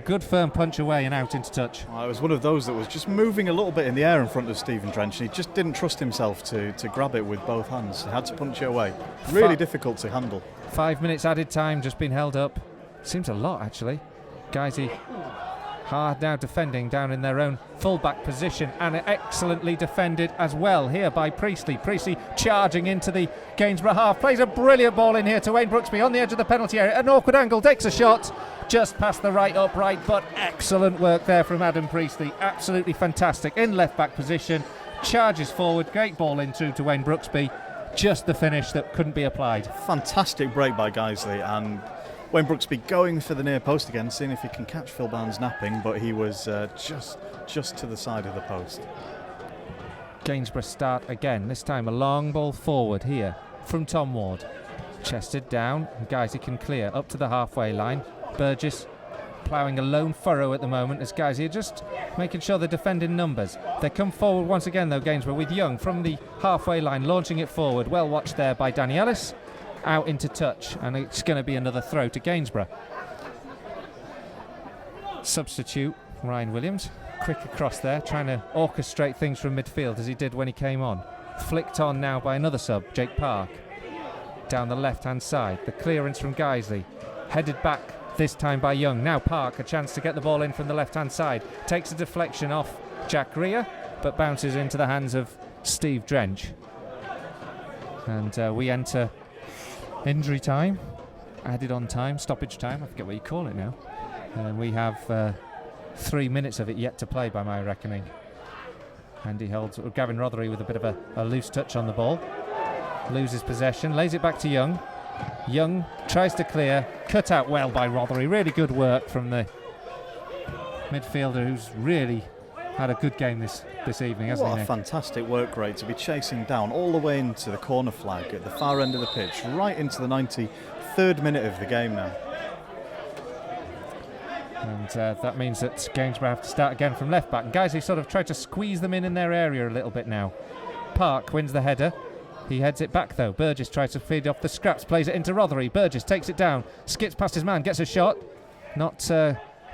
Good firm punch away and out into touch. Well, it was one of those that was just moving a little bit in the air in front of Stephen Drench, and he just didn't trust himself to grab it with both hands. He had to punch it away. Really difficult to handle. 5 minutes added time just been held up. Seems a lot actually. Guisey hard now defending down in their own full-back position, and excellently defended as well here by Priestley. Priestley charging into the Gainsborough half, plays a brilliant ball in here to Wayne Brooksby on the edge of the penalty area. An awkward angle, takes a shot just past the right upright, but excellent work there from Adam Priestley. Absolutely fantastic in left-back position, charges forward, great ball in through to Wayne Brooksby. Just the finish that couldn't be applied. Fantastic break by Guiseley, and Wayne Brooksby going for the near post again, seeing if he can catch Phil Barnes napping, but he was just to the side of the post. Gainsborough start again, this time a long ball forward here from Tom Ward. Chested down, Guiseley can clear up to the halfway line. Burgess ploughing a lone furrow at the moment as Guiseley are just making sure they're defending numbers. They come forward once again though, Gainsborough, with Young from the halfway line launching it forward. Well watched there by Danny Ellis. Out into touch, and it's going to be another throw to Gainsborough. Substitute Ryan Williams, quick across there, trying to orchestrate things from midfield as he did when he came on. Flicked on now by another sub, Jake Park, down the left-hand side. The clearance from Guiseley, headed back this time by Young. Now Park, a chance to get the ball in from the left-hand side. Takes a deflection off Jack Rea, but bounces into the hands of Steve Drench. And we enter injury time, added on time, stoppage time, I forget what you call it now. And we have 3 minutes of it yet to play by my reckoning. And he holds Gavin Rothery with a bit of a loose touch on the ball. Loses possession, lays it back to Young. Young tries to clear, cut out well by Rothery. Really good work from the midfielder who's really had a good game this evening, hasn't he? What a fantastic work rate to be chasing down all the way into the corner flag at the far end of the pitch, right into the 93rd minute of the game now. And that means that Gainsborough have to start again from left back. And Guiseley sort of tried to squeeze them in their area a little bit now. Park wins the header. He heads it back though. Burgess tries to feed off the scraps, plays it into Rothery. Burgess takes it down, skips past his man, gets a shot. Not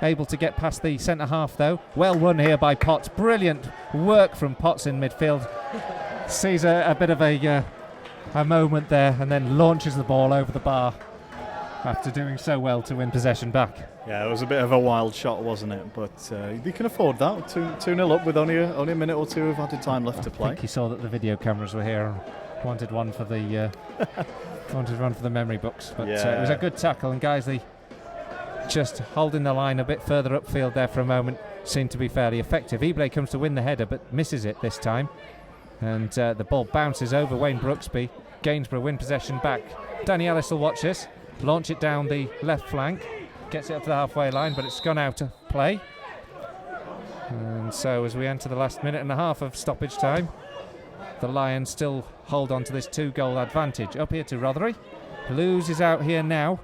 able to get past the centre half though. Well run here by Potts. Brilliant work from Potts in midfield. Sees a bit of a moment there and then launches the ball over the bar after doing so well to win possession back. Yeah, it was a bit of a wild shot, wasn't it? But you can afford that. 2-0 up with only a minute or two of added time left to play. I think he saw that the video cameras were here and wanted one for the memory books. But it was a good tackle, and Guiseley just holding the line a bit further upfield there for a moment seemed to be fairly effective. Ebley comes to win the header but misses it this time, and the ball bounces over Wayne Brooksby. Gainsborough win possession back. Danny Ellis will watch this, launch it down the left flank, gets it up to the halfway line, but it's gone out of play. And so as we enter the last minute and a half of stoppage time, the Lions still hold on to this 2-goal advantage. Up here to Rothery, loses out here now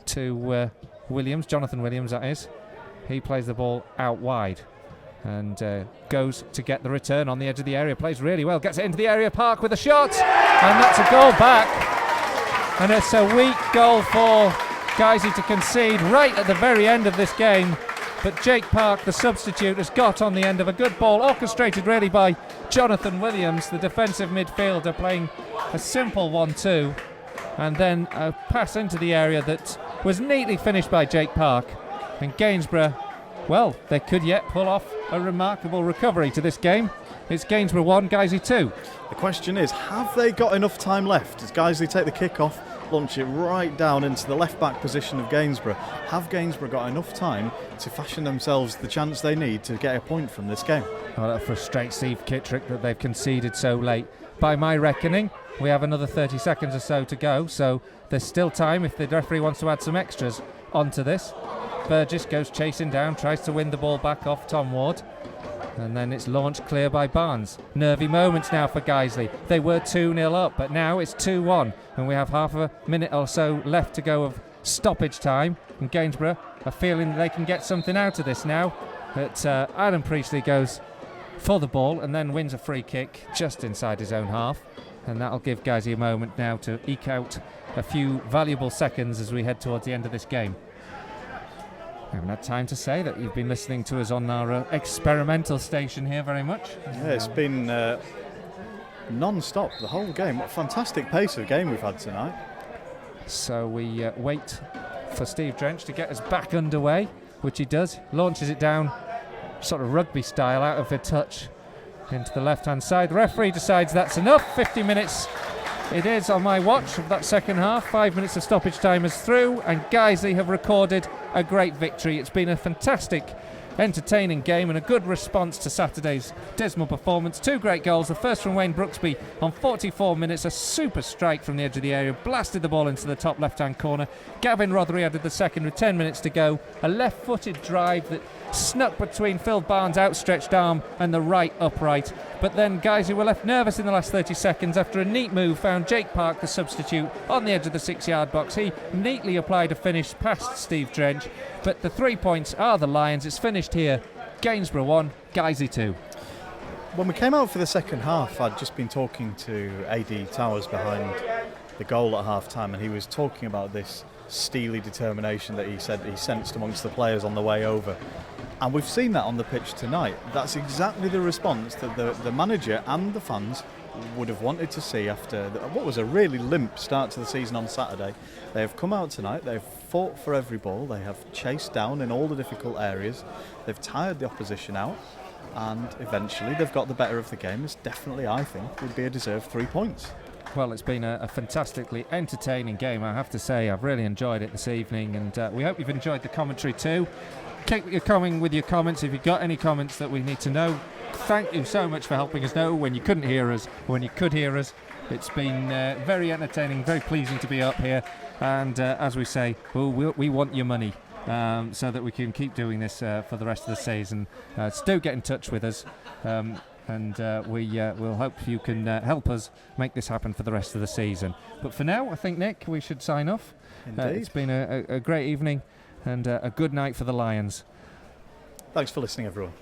to Williams, Jonathan Williams that is. He plays the ball out wide and goes to get the return on the edge of the area, plays really well, gets it into the area, Park with a shot, and that's a goal back. And it's a weak goal for Guiseley to concede right at the very end of this game. But Jake Park, the substitute, has got on the end of a good ball, orchestrated really by Jonathan Williams, the defensive midfielder, playing a simple 1-2, and then a pass into the area that was neatly finished by Jake Park. And Gainsborough, well, they could yet pull off a remarkable recovery to this game. It's Gainsborough 1, Guiseley 2. The question is, have they got enough time left? Does Guiseley take the kick-off, launch it right down into the left-back position of Gainsborough? Have Gainsborough got enough time to fashion themselves the chance they need to get a point from this game? Well, that frustrates Steve Kittrick that they've conceded so late. By my reckoning, we have another 30 seconds or so to go, so there's still time if the referee wants to add some extras onto this. Burgess goes chasing down, tries to win the ball back off Tom Ward, and then it's launched clear by Barnes. Nervy moments now for Guiseley. They were 2-0 up, but now it's 2-1, and we have half a minute or so left to go of stoppage time, and Gainsborough are feeling that they can get something out of this now. But Adam Priestley goes for the ball and then wins a free kick just inside his own half, and that'll give Guiseley a moment now to eke out a few valuable seconds as we head towards the end of this game. I haven't had time to say that you've been listening to us on our experimental station here very much. Yeah, it's been non-stop the whole game. What a fantastic pace of game we've had tonight. So we wait for Steve Drench to get us back underway, which he does. Launches it down sort of rugby style out of the touch into the left-hand side. The referee decides that's enough. 50 minutes it is on my watch of that second half. 5 minutes of stoppage time is through, and Guiseley have recorded a great victory. It's been a fantastic, entertaining game and a good response to Saturday's dismal performance. 2 great goals. The first from Wayne Brooksby on 44 minutes, a super strike from the edge of the area, blasted the ball into the top left-hand corner. Gavin Rothery added the second with 10 minutes to go. A left-footed drive that snuck between Phil Barnes' outstretched arm and the right upright. But then Guiseley were left nervous in the last 30 seconds after a neat move found Jake Park, the substitute, on the edge of the 6-yard box. He neatly applied a finish past Steve Drench. But the 3 points are the Lions. It's finished here. Gainsborough 1, Guiseley 2. When we came out for the second half, I'd just been talking to AD Towers behind the goal at half-time, and he was talking about this steely determination that he said he sensed amongst the players on the way over. And we've seen that on the pitch tonight. That's exactly the response that the manager and the fans would have wanted to see after what was a really limp start to the season on Saturday. They have come out tonight, they've fought for every ball, they have chased down in all the difficult areas, they've tired the opposition out, and eventually they've got the better of the game. It's definitely, I think, would be a deserved 3 points. Well, it's been a fantastically entertaining game, I have to say. I've really enjoyed it this evening, and we hope you've enjoyed the commentary too. Keep coming with your comments if you've got any comments that we need to know. Thank you so much for helping us know when you couldn't hear us, when you could hear us. It's been very entertaining, very pleasing to be up here, and as we say, we want your money so that we can keep doing this for the rest of the season. So do get in touch with us, and we'll hope you can help us make this happen for the rest of the season. But for now, I think, Nick, we should sign off. It's been a great evening and a good night for the Lions. Thanks for listening, everyone.